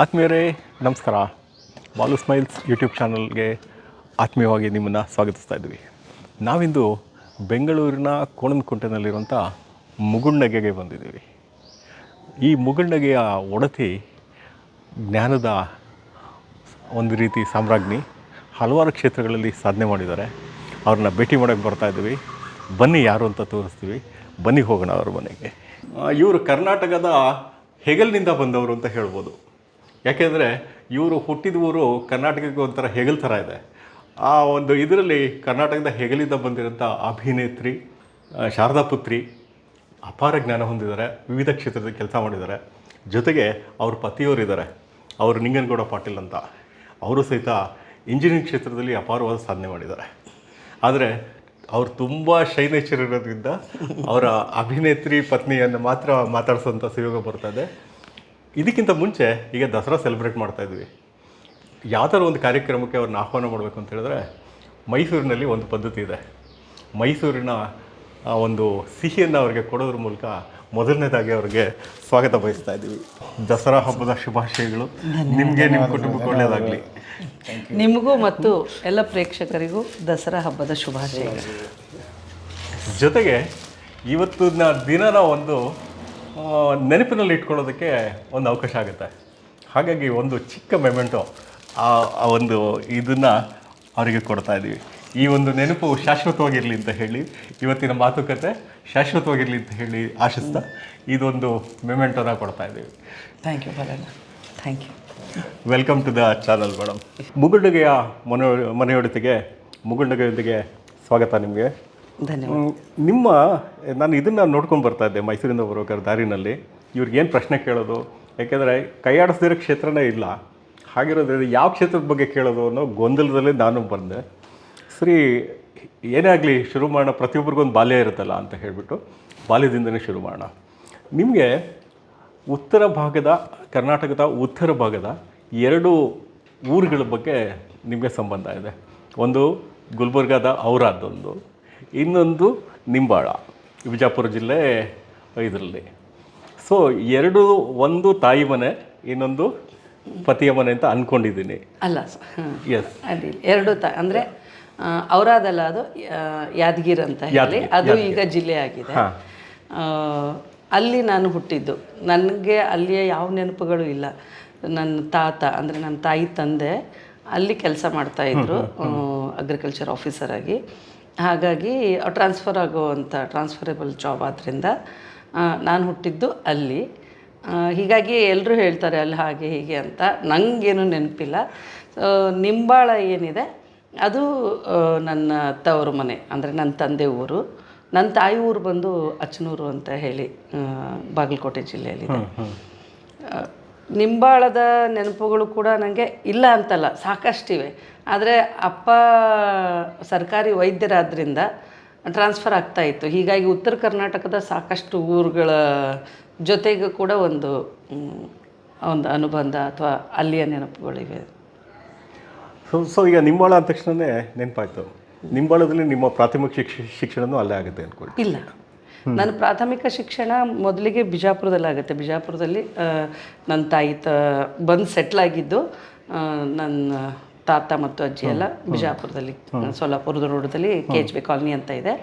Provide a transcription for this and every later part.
ಆತ್ಮೀಯರೇ ನಮಸ್ಕಾರ. Balu smiles YouTube ಚಾನಲ್ಗೆ ಆತ್ಮೀಯವಾಗಿ ನಿಮ್ಮನ್ನು ಸ್ವಾಗತಿಸ್ತಾ ಇದ್ವಿ. ನಾವಿಂದು ಬೆಂಗಳೂರಿನ ಕೋಣನಕುಂಟೆನಲ್ಲಿರುವಂಥ ಮುಗುಳ್ನಗೆಗೆ ಬಂದಿದ್ದೀವಿ. ಈ ಮುಗುಳ್ನಗೆಯ ಒಡತಿ ಜ್ಞಾನದ ಒಂದು ರೀತಿ ಸಾಮ್ರಾಜ್ಞಿ. ಹಲವಾರು ಕ್ಷೇತ್ರಗಳಲ್ಲಿ ಸಾಧನೆ ಮಾಡಿದ್ದಾರೆ. ಅವ್ರನ್ನ ಭೇಟಿ ಮಾಡೋಕ್ಕೆ ಬರ್ತಾಯಿದ್ವಿ. ಬನ್ನಿ ಯಾರು ಅಂತ ತೋರಿಸ್ತೀವಿ. ಬನ್ನಿ ಹೋಗೋಣ ಅವ್ರ ಮನೆಗೆ. ಇವರು ಕರ್ನಾಟಕದ ಹೆಗಲಿನಿಂದ ಬಂದವರು ಅಂತ ಹೇಳ್ಬೋದು. ಯಾಕೆಂದರೆ ಇವರು ಹುಟ್ಟಿದ ಊರು ಕರ್ನಾಟಕಕ್ಕೆ ಒಂಥರ ಹೆಗಲ್ ಥರ ಇದೆ. ಆ ಒಂದು ಇದರಲ್ಲಿ ಕರ್ನಾಟಕದ ಹೆಗಲಿಂದ ಬಂದಿರೋಂಥ ಅಭಿನೇತ್ರಿ, ಶಾರದಾ ಪುತ್ರಿ, ಅಪಾರ ಜ್ಞಾನ ಹೊಂದಿದ್ದಾರೆ. ವಿವಿಧ ಕ್ಷೇತ್ರದಲ್ಲಿ ಕೆಲಸ ಮಾಡಿದ್ದಾರೆ. ಜೊತೆಗೆ ಅವ್ರ ಪತಿಯವರಿದ್ದಾರೆ, ಅವರು ನಿಂಗನಗೌಡ ಪಾಟೀಲ್ ಅಂತ. ಅವರು ಸಹಿತ ಇಂಜಿನಿಯರಿಂಗ್ ಕ್ಷೇತ್ರದಲ್ಲಿ ಅಪಾರವಾದ ಸಾಧನೆ ಮಾಡಿದ್ದಾರೆ. ಆದರೆ ಅವ್ರು ತುಂಬ ಶೈ ನೇಚರ್ ಇರೋದ್ರಿಂದ ಅವರ ಅಭಿನೇತ್ರಿ ಪತ್ನಿಯನ್ನು ಮಾತ್ರ ಮಾತಾಡಿಸೋಂಥ ಸುಯೋಗ ಬರ್ತದೆ. ಇದಕ್ಕಿಂತ ಮುಂಚೆ ಈಗ ದಸರಾ ಸೆಲೆಬ್ರೇಟ್ ಮಾಡ್ತಾಯಿದ್ವಿ. ಯಾವುದಾದ್ರು ಒಂದು ಕಾರ್ಯಕ್ರಮಕ್ಕೆ ಅವ್ರನ್ನ ಆಹ್ವಾನ ಮಾಡಬೇಕು ಅಂತ ಹೇಳಿದ್ರೆ ಮೈಸೂರಿನಲ್ಲಿ ಒಂದು ಪದ್ಧತಿ ಇದೆ. ಮೈಸೂರಿನ ಒಂದು ಸಿಹಿಯನ್ನು ಅವ್ರಿಗೆ ಕೊಡೋದ್ರ ಮೂಲಕ ಮೊದಲನೇದಾಗಿ ಅವ್ರಿಗೆ ಸ್ವಾಗತ ಬಯಸ್ತಾ ಇದ್ದೀವಿ. ದಸರಾ ಹಬ್ಬದ ಶುಭಾಶಯಗಳು ನಿಮಗೆ, ನಿಮ್ಮ ಕುಟುಂಬಕ್ಕೆ ಒಳ್ಳೆಯದಾಗಲಿ. ನಿಮಗೂ ಮತ್ತು ಎಲ್ಲ ಪ್ರೇಕ್ಷಕರಿಗೂ ದಸರಾ ಹಬ್ಬದ ಶುಭಾಶಯಗಳು. ಜೊತೆಗೆ ಇವತ್ತಿನ ದಿನನ ಒಂದು ನೆನಪಿನಲ್ಲಿ ಇಟ್ಕೊಳ್ಳೋದಕ್ಕೆ ಒಂದು ಅವಕಾಶ ಆಗುತ್ತೆ. ಹಾಗಾಗಿ ಒಂದು ಚಿಕ್ಕ ಮೆಮೆಂಟೋ ಆ ಒಂದು ಇದನ್ನು ಅವರಿಗೆ ಕೊಡ್ತಾ ಇದ್ದೀವಿ. ಈ ಒಂದು ನೆನಪು ಶಾಶ್ವತವಾಗಿರಲಿ ಅಂತ ಹೇಳಿ, ಇವತ್ತಿನ ಮಾತುಕತೆ ಶಾಶ್ವತವಾಗಿರಲಿ ಅಂತ ಹೇಳಿ ಆಶಿಸ್ತಾ ಇದೊಂದು ಮೆಮೆಂಟೋನ ಕೊಡ್ತಾ ಇದ್ದೀವಿ. ಥ್ಯಾಂಕ್ ಯು ಬಲಣ್ಣ, thank you. Welcome to the channel madam. ಮುಗುಳ್ನಗೆಯ ಮನೆಯೊಡತಿಗೆ, ಮುಗುಳ್ನಗೆಯೊಂದಿಗೆ ಸ್ವಾಗತ ನಿಮಗೆ. ಧನ್ಯವಾದ. ನಾನು ಇದನ್ನು ನೋಡ್ಕೊಂಡು ಬರ್ತಾ ಇದ್ದೆ ಮೈಸೂರಿಂದ ಬರೋಕ್ಕಾರೆ ದಾರಿನಲ್ಲಿ. ಇವ್ರಿಗೇನು ಪ್ರಶ್ನೆ ಕೇಳೋದು, ಯಾಕೆಂದರೆ ಕೈಯಾಡಿಸ್ದಿರೋ ಕ್ಷೇತ್ರನೇ ಇಲ್ಲ. ಹಾಗಿರೋದ್ರಿಂದ ಯಾವ ಕ್ಷೇತ್ರದ ಬಗ್ಗೆ ಕೇಳೋದು ಅನ್ನೋ ಗೊಂದಲದಲ್ಲೇ ನಾನು ಬಂದೆ. ಸರಿ, ಏನೇ ಆಗಲಿ ಶುರು ಮಾಡೋಣ, ಪ್ರತಿಯೊಬ್ಬರಿಗೊಂದು ಬಾಲ್ಯ ಇರುತ್ತಲ್ಲ ಅಂತ ಹೇಳಿಬಿಟ್ಟು ಬಾಲ್ಯದಿಂದನೇ ಶುರು ಮಾಡೋಣ. ನಿಮಗೆ ಉತ್ತರ ಭಾಗದ, ಕರ್ನಾಟಕದ ಉತ್ತರ ಭಾಗದ 2 ಊರುಗಳ ಬಗ್ಗೆ ನಿಮಗೆ ಸಂಬಂಧ ಇದೆ. ಒಂದು ಗುಲ್ಬರ್ಗಾದ ಔರಾದೊಂದು, ಇನ್ನೊಂದು ನಿಂಬಾಳ, ಬಿಜಾಪುರ ಜಿಲ್ಲೆ ಇದರಲ್ಲಿ. ಸೊ 2, ಒಂದು ತಾಯಿ ಮನೆ, ಇನ್ನೊಂದು ಪತಿಯ ಮನೆ ಅಂತ ಅಂದ್ಕೊಂಡಿದ್ದೀನಿ. ಅಲ್ಲ, ಎಸ್, ಅದಿಲ್ಲ, 2 ಅಂದರೆ ಔರಾದಲ್ಲ, ಅದು ಯಾದಗಿರಿ ಅಂತ ಹೇಳಿ, ಅದು ಈಗ ಜಿಲ್ಲೆ ಆಗಿದೆ. ಅಲ್ಲಿ ನಾನು ಹುಟ್ಟಿದ್ದು. ನನಗೆ ಅಲ್ಲಿಯ ಯಾವ ನೆನಪುಗಳು ಇಲ್ಲ. ನನ್ನ ತಾತ ಅಂದರೆ ನನ್ನ ತಾಯಿ ತಂದೆ ಅಲ್ಲಿ ಕೆಲಸ ಮಾಡ್ತಾಯಿದ್ರು, ಅಗ್ರಿಕಲ್ಚರ್ ಆಫೀಸರ್ ಆಗಿ. ಹಾಗಾಗಿ ಟ್ರಾನ್ಸ್ಫರ್ ಆಗುವಂಥ ಟ್ರಾನ್ಸ್ಫರೇಬಲ್ ಜಾಬ್ ಆದ್ದರಿಂದ ನಾನು ಹುಟ್ಟಿದ್ದು ಅಲ್ಲಿ. ಹೀಗಾಗಿ ಎಲ್ಲರೂ ಹೇಳ್ತಾರೆ ಅಲ್ಲಿ ಹಾಗೆ ಹೀಗೆ ಅಂತ. ನನಗೇನು ನೆನಪಿಲ್ಲ. ನಿಂಬಾಳ ಏನಿದೆ ಅದು ನನ್ನ ತವರು ಮನೆ, ಅಂದರೆ ನನ್ನ ತಂದೆ ಊರು. ನನ್ನ ತಾಯಿ ಊರು ಬಂದು ಅಚ್ಚನೂರು ಅಂತ ಹೇಳಿ ಬಾಗಲಕೋಟೆ ಜಿಲ್ಲೆಯಲ್ಲಿದೆ. ನಿಂಬಾಳದ ನೆನಪುಗಳು ಕೂಡ ನನಗೆ ಇಲ್ಲ ಅಂತಲ್ಲ, ಸಾಕಷ್ಟಿವೆ. ಆದರೆ ಅಪ್ಪ ಸರ್ಕಾರಿ ವೈದ್ಯರಾದ್ದರಿಂದ ಟ್ರಾನ್ಸ್ಫರ್ ಆಗ್ತಾಯಿತ್ತು. ಹೀಗಾಗಿ ಉತ್ತರ ಕರ್ನಾಟಕದ ಸಾಕಷ್ಟು ಊರುಗಳ ಜೊತೆಗೂ ಕೂಡ ಒಂದು ಅನುಬಂಧ ಅಥವಾ ಅಲ್ಲಿಯ ನೆನಪುಗಳಿವೆ. ಸೊ ಈಗ ನಿಂಬಾಳ ಅಂದ ತಕ್ಷಣವೇ ನೆನಪಾಯಿತು. ನಿಂಬಾಳದಲ್ಲಿ ನಿಮ್ಮ ಪ್ರಾಥಮಿಕ ಶಿಕ್ಷಣವೂ ಅಲ್ಲೇ ಆಗುತ್ತೆ ಅಂದ್ಕೊಳ್ಳಿ. ಇಲ್ಲ, ನನ್ನ ಪ್ರಾಥಮಿಕ ಶಿಕ್ಷಣ ಮೊದಲಿಗೆ ಬಿಜಾಪುರದಲ್ಲಿ ಆಗುತ್ತೆ. ಬಿಜಾಪುರದಲ್ಲಿ ನನ್ನ ತಾಯಿ ಬಂದು ಸೆಟ್ಲಾಗಿದ್ದು. ನನ್ನ ತಾತ ಮತ್ತು ಅಜ್ಜಿ ಎಲ್ಲ ಬಿಜಾಪುರದಲ್ಲಿ, ಸೊಲ್ಲಾಪುರದ ರೋಡದಲ್ಲಿ KHB ಕಾಲನಿ ಅಂತ ಇದೆ,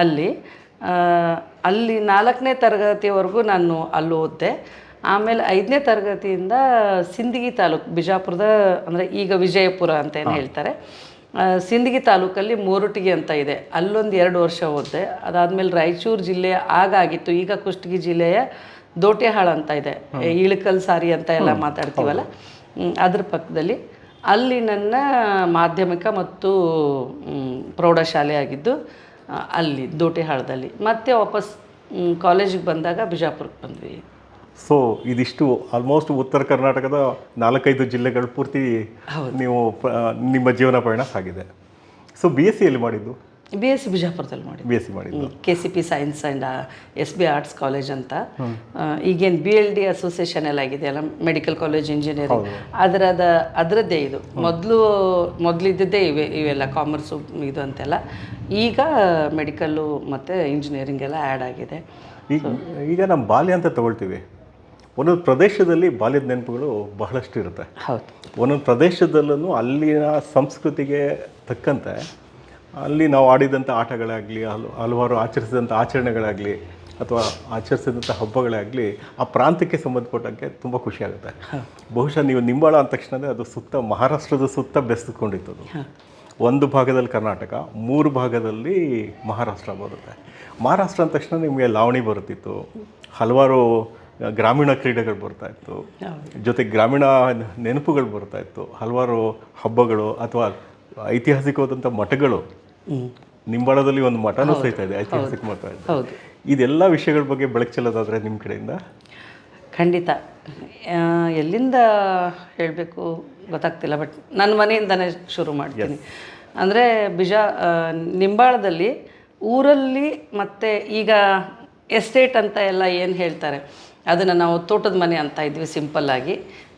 ಅಲ್ಲಿ 4ನೇ ತರಗತಿವರೆಗೂ ನಾನು ಅಲ್ಲಿ ಓದಿದೆ. ಆಮೇಲೆ 5ನೇ ತರಗತಿಯಿಂದ ಸಿಂದಗಿ ತಾಲೂಕು, ಬಿಜಾಪುರದ ಅಂದರೆ ಈಗ ವಿಜಯಪುರ ಅಂತ ಏನು ಹೇಳ್ತಾರೆ, ಸಿಂದಗಿ ತಾಲೂಕಲ್ಲಿ ಮೋರುಟಿಗೆ ಅಂತ ಇದೆ, ಅಲ್ಲೊಂದು 2 ವರ್ಷ ಓದಿದೆ. ಅದಾದಮೇಲೆ ರಾಯಚೂರು ಜಿಲ್ಲೆಯ ಆಗಿತ್ತು, ಈಗ ಕುಷ್ಟಗಿ ಜಿಲ್ಲೆಯ ದೋಟೆಹಾಳ ಅಂತ ಇದೆ, ಇಳಕಲ್ ಸಾರಿ ಅಂತ ಎಲ್ಲ ಮಾತಾಡ್ತೀವಲ್ಲ, ಅದ್ರ ಪಕ್ಕದಲ್ಲಿ. ಅಲ್ಲಿ ನನ್ನ ಮಾಧ್ಯಮಿಕ ಮತ್ತು ಪ್ರೌಢಶಾಲೆ ಆಗಿದ್ದು ಅಲ್ಲಿ ದೋಟೆಹಾಳದಲ್ಲಿ. ಮತ್ತೆ ವಾಪಸ್ ಕಾಲೇಜಿಗೆ ಬಂದಾಗ ಬಿಜಾಪುರಕ್ಕೆ ಬಂದ್ವಿ. ಸೊ ಇದಿಷ್ಟು ಆಲ್ಮೋಸ್ಟ್ ಉತ್ತರ ಕರ್ನಾಟಕದ 4-5 ಜಿಲ್ಲೆಗಳು ಪೂರ್ತಿ ನೀವು ನಿಮ್ಮ ಜೀವನ ಪಯಣ ಸಾಗಿದೆ. ಸೊ BSc ಎಲ್ಲಿ ಮಾಡಿದ್ದು? BSc ಬಿಜಾಪುರದಲ್ಲಿ ಮಾಡಿ. BSc ಮಾಡಿದ್ದು KCP science and SB arts college ಅಂತ. ಈಗೇನು BLD ಅಸೋಸಿಯೇಷನ್ ಎಲ್ಲ ಆಗಿದೆಯಲ್ಲ, ಮೆಡಿಕಲ್ ಕಾಲೇಜ್ ಇಂಜಿನಿಯರಿಂಗ್, ಅದರದ್ದೇ ಇದು. ಮೊದಲಿದ್ದೇ ಇವೆಲ್ಲ ಕಾಮರ್ಸು ಇದು ಅಂತೆಲ್ಲ. ಈಗ ಮೆಡಿಕಲ್ಲು ಮತ್ತು ಇಂಜಿನಿಯರಿಂಗ್ ಎಲ್ಲ ಆ್ಯಡ್ ಆಗಿದೆ. ಈಗ ನಮ್ಮ ಬಾಲ್ಯ ಅಂತ ತಗೊಳ್ತೀವಿ. ಒಂದೊಂದು ಪ್ರದೇಶದಲ್ಲಿ ಬಾಲ್ಯದ ನೆನಪುಗಳು ಬಹಳಷ್ಟು ಇರುತ್ತೆ. ಹೌದು. ಒಂದೊಂದು ಪ್ರದೇಶದಲ್ಲೂ ಅಲ್ಲಿನ ಸಂಸ್ಕೃತಿಗೆ ತಕ್ಕಂತೆ ಅಲ್ಲಿ ನಾವು ಆಡಿದಂಥ ಆಟಗಳಾಗಲಿ, ಹಲವಾರು ಆಚರಿಸಿದಂಥ ಆಚರಣೆಗಳಾಗಲಿ ಅಥವಾ ಆಚರಿಸಿದಂಥ ಹಬ್ಬಗಳಾಗಲಿ ಆ ಪ್ರಾಂತ್ಯಕ್ಕೆ ಸಂಬಂಧಪಟ್ಟಂಗೆ ತುಂಬ ಖುಷಿಯಾಗುತ್ತೆ. ಬಹುಶಃ ನೀವು ನಿಂಬಾಳ ಅಂದ ತಕ್ಷಣ ಅದು ಸುತ್ತ ಮಹಾರಾಷ್ಟ್ರದ ಸುತ್ತ ಬೆಸೆದುಕೊಂಡಿತ್ತು. ಅದು ಒಂದು ಭಾಗದಲ್ಲಿ ಕರ್ನಾಟಕ, 3 ಭಾಗದಲ್ಲಿ ಮಹಾರಾಷ್ಟ್ರ ಬರುತ್ತೆ. ಮಹಾರಾಷ್ಟ್ರ ಅಂದ ತಕ್ಷಣ ನಿಮಗೆ ಲಾವಣಿ ಬರುತ್ತಿತ್ತು, ಹಲವಾರು ಗ್ರಾಮೀಣ ಕ್ರೀಡೆಗಳು ಬರ್ತಾಯಿತ್ತು, ಜೊತೆಗೆ ಗ್ರಾಮೀಣ ನೆನಪುಗಳು ಬರ್ತಾಯಿತ್ತು, ಹಲವಾರು ಹಬ್ಬಗಳು ಅಥವಾ ಐತಿಹಾಸಿಕವಾದಂಥ ಮಠಗಳು. ನಿಂಬಾಳದಲ್ಲಿ ಒಂದು ಮಠನೂ ಸಹಿತ ಇದೆ, ಐತಿಹಾಸಿಕ ಮಠ ಇದೆ. ಇದೆಲ್ಲ ವಿಷಯಗಳ ಬಗ್ಗೆ ಬೆಳಕು ಚೆಲ್ಲೋದಾದರೆ ನಿಮ್ಮ ಕಡೆಯಿಂದ? ಖಂಡಿತ. ಎಲ್ಲಿಂದ ಹೇಳಬೇಕು ಗೊತ್ತಾಗ್ತಿಲ್ಲ, ಬಟ್ ನನ್ನ ಮನೆಯಿಂದನೇ ಶುರು ಮಾಡ್ತೀನಿ. ಅಂದರೆ ನಿಂಬಾಳದಲ್ಲಿ ಊರಲ್ಲಿ ಮತ್ತು ಈಗ ಎಸ್ಟೇಟ್ ಅಂತ ಎಲ್ಲ ಏನು ಹೇಳ್ತಾರೆ ಅದನ್ನು ನಾವು ತೋಟದ ಮನೆ ಅಂತ ಇದ್ವಿ ಸಿಂಪಲ್ಲಾಗಿ.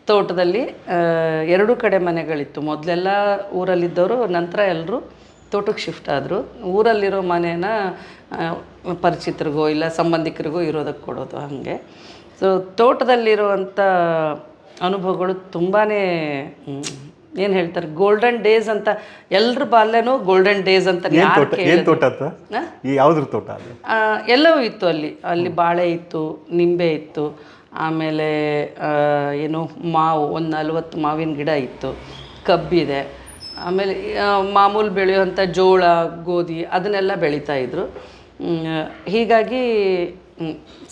ತೋಟದಲ್ಲಿ 2 ಕಡೆ ಮನೆಗಳಿತ್ತು. ಮೊದಲೆಲ್ಲ ಊರಲ್ಲಿದ್ದವರು ನಂತರ ಎಲ್ಲರೂ ತೋಟಕ್ಕೆ ಶಿಫ್ಟ್ ಆದರು. ಊರಲ್ಲಿರೋ ಮನೇನ ಪರಿಚಿತರಿಗೋ ಇಲ್ಲ ಸಂಬಂಧಿಕರಿಗೋ ಇರೋದಕ್ಕೆ ಕೊಡೋದು. ಹಾಗೆ ಸೊ ತೋಟದಲ್ಲಿರುವಂಥ ಅನುಭವಗಳು ತುಂಬಾ ಏನು ಹೇಳ್ತಾರೆ ಗೋಲ್ಡನ್ ಡೇಸ್ ಅಂತ. ಎಲ್ಲರ ಬಾಲ್ಯನೂ ಗೋಲ್ಡನ್ ಡೇಸ್ ಅಂತ. ಯಾವುದ್ರ ತೋಟ? ಎಲ್ಲವೂ ಇತ್ತು ಅಲ್ಲಿ ಬಾಳೆ ಇತ್ತು, ನಿಂಬೆ ಇತ್ತು, ಆಮೇಲೆ ಏನು ಮಾವು, ಒಂದು 40 ಮಾವಿನ ಗಿಡ ಇತ್ತು, ಕಬ್ಬಿದೆ, ಆಮೇಲೆ ಮಾಮೂಲು ಬೆಳೆಯುವಂಥ ಜೋಳ, ಗೋಧಿ ಅದನ್ನೆಲ್ಲ ಬೆಳೀತಾಯಿದ್ರು. ಹೀಗಾಗಿ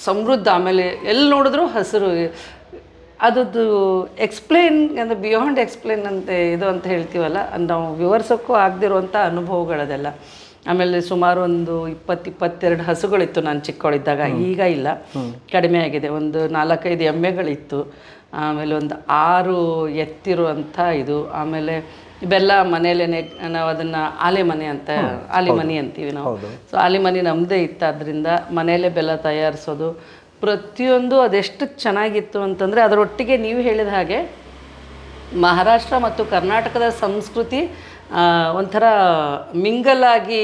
ಸಮೃದ್ಧ. ಆಮೇಲೆ ಎಲ್ಲಿ ನೋಡಿದ್ರೂ ಹಸಿರು. ಅದದ್ದು ಎಕ್ಸ್ಪ್ಲೇನ್ ಅಂದರೆ ಬಿಯಾಂಡ್ ಎಕ್ಸ್ಪ್ಲೇನ್ ಅಂತ ಇದು ಅಂತ ಹೇಳ್ತೀವಲ್ಲ, ನಾವು ವಿವರಿಸೋಕ್ಕೂ ಆಗದಿರುವಂಥ ಅನುಭವಗಳದೆಲ್ಲ. ಆಮೇಲೆ ಸುಮಾರು ಒಂದು 20-22 ಹಸುಗಳಿತ್ತು ನಾನು ಚಿಕ್ಕವಳಿದ್ದಾಗ. ಈಗ ಇಲ್ಲ, ಕಡಿಮೆ ಆಗಿದೆ. ಒಂದು 4-5 ಎಮ್ಮೆಗಳಿತ್ತು. ಆಮೇಲೆ ಒಂದು 6 ಎತ್ತಿರುವಂಥ ಇದು. ಆಮೇಲೆ ಬೆಲ್ಲ ಮನೆಯಲ್ಲೇ ನಾವು ಅದನ್ನು ಆಲೆಮನೆ ಅಂತ, ಆಲಿಮನಿ ಅಂತೀವಿ ನಾವು. ಸೊ ಆಲಿಮನಿ ನಮ್ಮದೇ ಇತ್ತು. ಅದರಿಂದ ಮನೆಯಲ್ಲೇ ಬೆಲ್ಲ ತಯಾರಿಸೋದು ಪ್ರತಿಯೊಂದು ಅದೆಷ್ಟು ಚೆನ್ನಾಗಿತ್ತು ಅಂತಂದರೆ, ಅದರೊಟ್ಟಿಗೆ ನೀವು ಹೇಳಿದ ಹಾಗೆ ಮಹಾರಾಷ್ಟ್ರ ಮತ್ತು ಕರ್ನಾಟಕದ ಸಂಸ್ಕೃತಿ ಒಂಥರ ಮಿಂಗಲಾಗಿ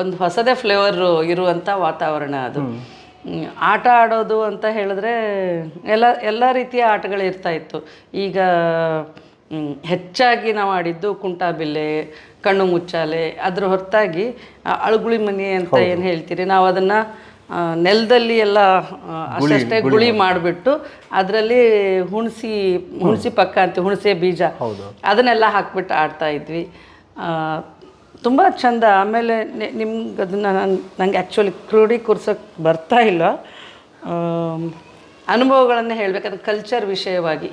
ಒಂದು ಹೊಸದೇ ಫ್ಲೇವರು ಇರುವಂಥ ವಾತಾವರಣ ಅದು. ಆಟ ಆಡೋದು ಅಂತ ಹೇಳಿದ್ರೆ ಎಲ್ಲ ರೀತಿಯ ಆಟಗಳಿರ್ತಾಯಿತ್ತು. ಈಗ ಹೆಚ್ಚಾಗಿ ನಾವು ಆಡಿದ್ದು ಕುಂಟಾಬಿಲ್ಲೆ, ಕಣ್ಣು ಮುಚ್ಚಾಲೆ. ಅದ್ರ ಹೊರತಾಗಿ ಅಳುಗುಳಿ ಮನೆ ಅಂತ ಏನು ಹೇಳ್ತೀರಿ ನಾವು, ಅದನ್ನು ನೆಲದಲ್ಲಿ ಎಲ್ಲ ಅಷ್ಟೇ ಗುಳಿ ಮಾಡಿಬಿಟ್ಟು ಅದರಲ್ಲಿ ಹುಣಸಿ ಪಕ್ಕ ಅಂತೀವಿ, ಹುಣಸೆ ಬೀಜ, ಅದನ್ನೆಲ್ಲ ಹಾಕ್ಬಿಟ್ಟು ಆಡ್ತಾಯಿದ್ವಿ. ತುಂಬ ಚಂದ. ಆಮೇಲೆ ನಿಮ್ಗೆ ಅದನ್ನು ನನಗೆ ಆ್ಯಕ್ಚುಲಿ ಕ್ರೋಢೀಕರಿಸೋಕ್ಕೆ ಬರ್ತಾ ಇಲ್ಲ. ಅನುಭವಗಳನ್ನೇ ಹೇಳಬೇಕಾದ್ರೆ ಕಲ್ಚರ್ ವಿಷಯವಾಗಿ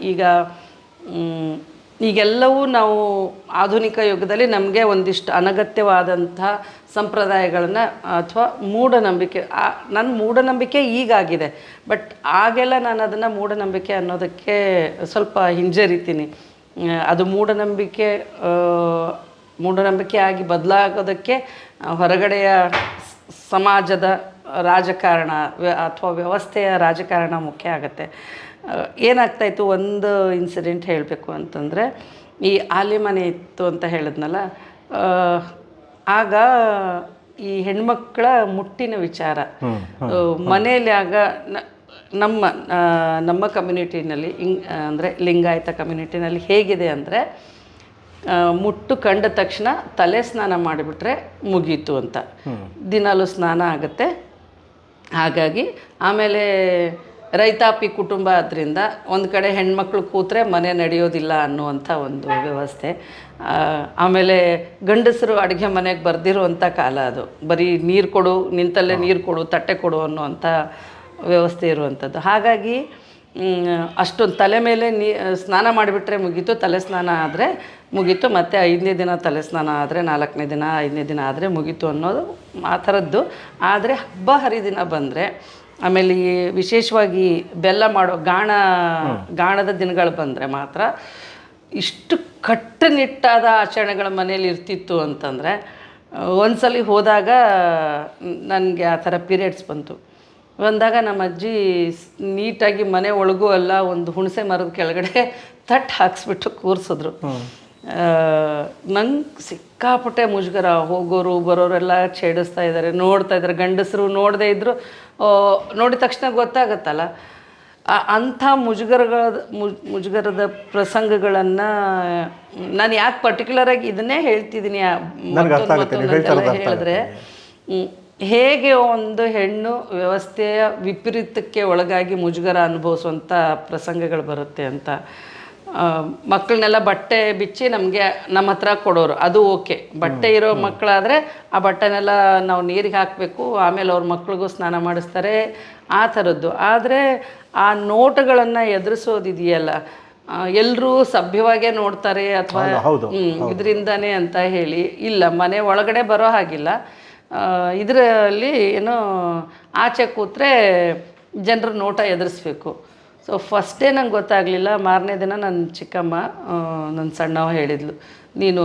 ಈಗೆಲ್ಲವೂ ನಾವು ಆಧುನಿಕ ಯುಗದಲ್ಲಿ ನಮಗೆ ಒಂದಿಷ್ಟು ಅನಗತ್ಯವಾದಂಥ ಸಂಪ್ರದಾಯಗಳನ್ನು ಅಥವಾ ಮೂಢನಂಬಿಕೆ, ನನ್ನ ಮೂಢನಂಬಿಕೆ ಈಗಾಗಿದೆ. ಬಟ್ ಆಗೆಲ್ಲ ನಾನು ಅದನ್ನು ಮೂಢನಂಬಿಕೆ ಅನ್ನೋದಕ್ಕೆ ಸ್ವಲ್ಪ ಹಿಂಜರಿತೀನಿ. ಅದು ಮೂಢನಂಬಿಕೆ ಆಗಿ ಬದಲಾಗೋದಕ್ಕೆ ಹೊರಗಡೆಯ ಸಮಾಜದ ರಾಜಕಾರಣ ಅಥವಾ ವ್ಯವಸ್ಥೆಯ ರಾಜಕಾರಣ ಮುಖ್ಯ ಆಗುತ್ತೆ. ಏನಾಗ್ತಾಯಿತ್ತು, ಒಂದು ಇನ್ಸಿಡೆಂಟ್ ಹೇಳಬೇಕು ಅಂತಂದರೆ, ಈ ಆಲಿಮನೆ ಇತ್ತು ಅಂತ ಹೇಳಿದ್ನಲ್ಲ, ಆಗ ಈ ಹೆಣ್ಮಕ್ಳ ಮುಟ್ಟಿನ ವಿಚಾರ ಮನೆಯಲ್ಲಿ ಆಗ ನಮ್ಮ ಕಮ್ಯುನಿಟಿನಲ್ಲಿ ಅಂದರೆ ಲಿಂಗಾಯತ ಕಮ್ಯುನಿಟಿನಲ್ಲಿ ಹೇಗಿದೆ ಅಂದರೆ, ಮುಟ್ಟು ಕಂಡ ತಕ್ಷಣ ತಲೆ ಸ್ನಾನ ಮಾಡಿಬಿಟ್ರೆ ಮುಗೀತು ಅಂತ. ದಿನಾಲೂ ಸ್ನಾನ ಆಗುತ್ತೆ. ಹಾಗಾಗಿ ಆಮೇಲೆ ರೈತಾಪಿ ಕುಟುಂಬ ಆದ್ದರಿಂದ ಒಂದು ಕಡೆ ಹೆಣ್ಮಕ್ಳು ಕೂತ್ರೆ ಮನೆ ನಡೆಯೋದಿಲ್ಲ ಅನ್ನುವಂಥ ಒಂದು ವ್ಯವಸ್ಥೆ. ಆಮೇಲೆ ಗಂಡಸರು ಅಡುಗೆ ಮನೆಗೆ ಬರ್ದಿರುವಂಥ ಕಾಲ ಅದು. ಬರೀ ನೀರು ಕೊಡು, ನಿಂತಲ್ಲೇ ನೀರು ಕೊಡು, ತಟ್ಟೆ ಕೊಡು ಅನ್ನುವಂಥ ವ್ಯವಸ್ಥೆ ಇರುವಂಥದ್ದು. ಹಾಗಾಗಿ ಅಷ್ಟೊಂದು ತಲೆ ಮೇಲೆ ಸ್ನಾನ ಮಾಡಿಬಿಟ್ರೆ ಮುಗೀತು, ತಲೆ ಸ್ನಾನ ಆದರೆ ಮುಗೀತು, ಮತ್ತು 5ನೇ ದಿನ ತಲೆ ಸ್ನಾನ ಆದರೆ 4ನೇ ದಿನ 5ನೇ ದಿನ ಆದರೆ ಮುಗೀತು ಅನ್ನೋದು ಆ ಥರದ್ದು. ಆದರೆ ಹಬ್ಬ ಹರಿದಿನ ಬಂದರೆ, ಆಮೇಲೆ ವಿಶೇಷವಾಗಿ ಬೆಲ್ಲ ಮಾಡೋ ಗಾಣದ ದಿನಗಳು ಬಂದರೆ ಮಾತ್ರ ಇಷ್ಟು ಕಟ್ಟುನಿಟ್ಟಾದ ಆಚರಣೆಗಳ ಮನೇಲಿ ಇರ್ತಿತ್ತು ಅಂತಂದರೆ, ಒಂದ್ಸಲಿ ಹೋದಾಗ ನನಗೆ ಆ ಥರ ಪೀರಿಯಡ್ಸ್ ಬಂದಾಗ ನಮ್ಮ ಅಜ್ಜಿ ನೀಟಾಗಿ ಮನೆ ಒಳಗೂ ಎಲ್ಲ ಒಂದು ಹುಣಸೆ ಮರದ ಕೆಳಗಡೆ ತಟ್ಟು ಹಾಕ್ಸ್ಬಿಟ್ಟು ಕೂರಿಸಿದ್ರು. ನಂಗೆ ಸಿಕ್ಕಾಪಟ್ಟೆ ಮುಜುಗರ. ಹೋಗೋರು ಬರೋರೆಲ್ಲ ಛೇಡಿಸ್ತಾ ಇದ್ದಾರೆ, ನೋಡ್ತಾ ಇದ್ದಾರೆ. ಗಂಡಸರು ನೋಡದೇ ಇದ್ದರು ನೋಡಿದ ತಕ್ಷಣ ಗೊತ್ತಾಗತ್ತಲ್ಲ. ಅಂಥ ಮುಜುಗರದ ಪ್ರಸಂಗಗಳನ್ನು ನಾನು ಯಾಕೆ ಪರ್ಟಿಕ್ಯುಲರಾಗಿ ಇದನ್ನೇ ಹೇಳ್ತಿದ್ದೀನಿ ಮತ್ತೊಂದಂತೆಲ್ಲ ಹೇಳಿದ್ರೆ ಹೇಗೆ ಒಂದು ಹೆಣ್ಣು ವ್ಯವಸ್ಥೆಯ ವಿಪರೀತಕ್ಕೆ ಒಳಗಾಗಿ ಮುಜುಗರ ಅನುಭವಿಸುವಂಥ ಪ್ರಸಂಗಗಳು ಬರುತ್ತೆ ಅಂತ. ಮಕ್ಕಳನ್ನೆಲ್ಲ ಬಟ್ಟೆ ಬಿಚ್ಚಿ ನಮಗೆ ನಮ್ಮ ಹತ್ರ ಕೊಡೋರು, ಅದು ಓಕೆ. ಬಟ್ಟೆ ಇರೋ ಮಕ್ಕಳಾದರೆ ಆ ಬಟ್ಟೆನೆಲ್ಲ ನಾವು ನೀರಿಗೆ ಹಾಕಬೇಕು, ಆಮೇಲೆ ಅವ್ರ ಮಕ್ಳಿಗೂ ಸ್ನಾನ ಮಾಡಿಸ್ತಾರೆ, ಆ ಥರದ್ದು. ಆದರೆ ಆ ನೋಟಗಳನ್ನು ಎದುರಿಸೋದಿದೆಯಲ್ಲ, ಎಲ್ಲರೂ ಸಭ್ಯವಾಗೇ ನೋಡ್ತಾರೆ ಅಥವಾ ಇದರಿಂದನೇ ಅಂತ ಹೇಳಿ ಇಲ್ಲ, ಮನೆ ಒಳಗಡೆ ಬರೋ ಹಾಗಿಲ್ಲ. ಇದರಲ್ಲಿ ಏನೋ ಆಚೆ ಕೂತ್ರೆ ಜನರ ನೋಟ ಎದುರಿಸ್ಬೇಕು. ಸೊ ಫಸ್ಟ್ ಡೇ ನಂಗೆ ಗೊತ್ತಾಗಲಿಲ್ಲ. ಮಾರನೇ ದಿನ ನನ್ನ ಚಿಕ್ಕಮ್ಮ, ನನ್ನ ಸಣ್ಣವ ಹೇಳಿದ್ಲು, ನೀನು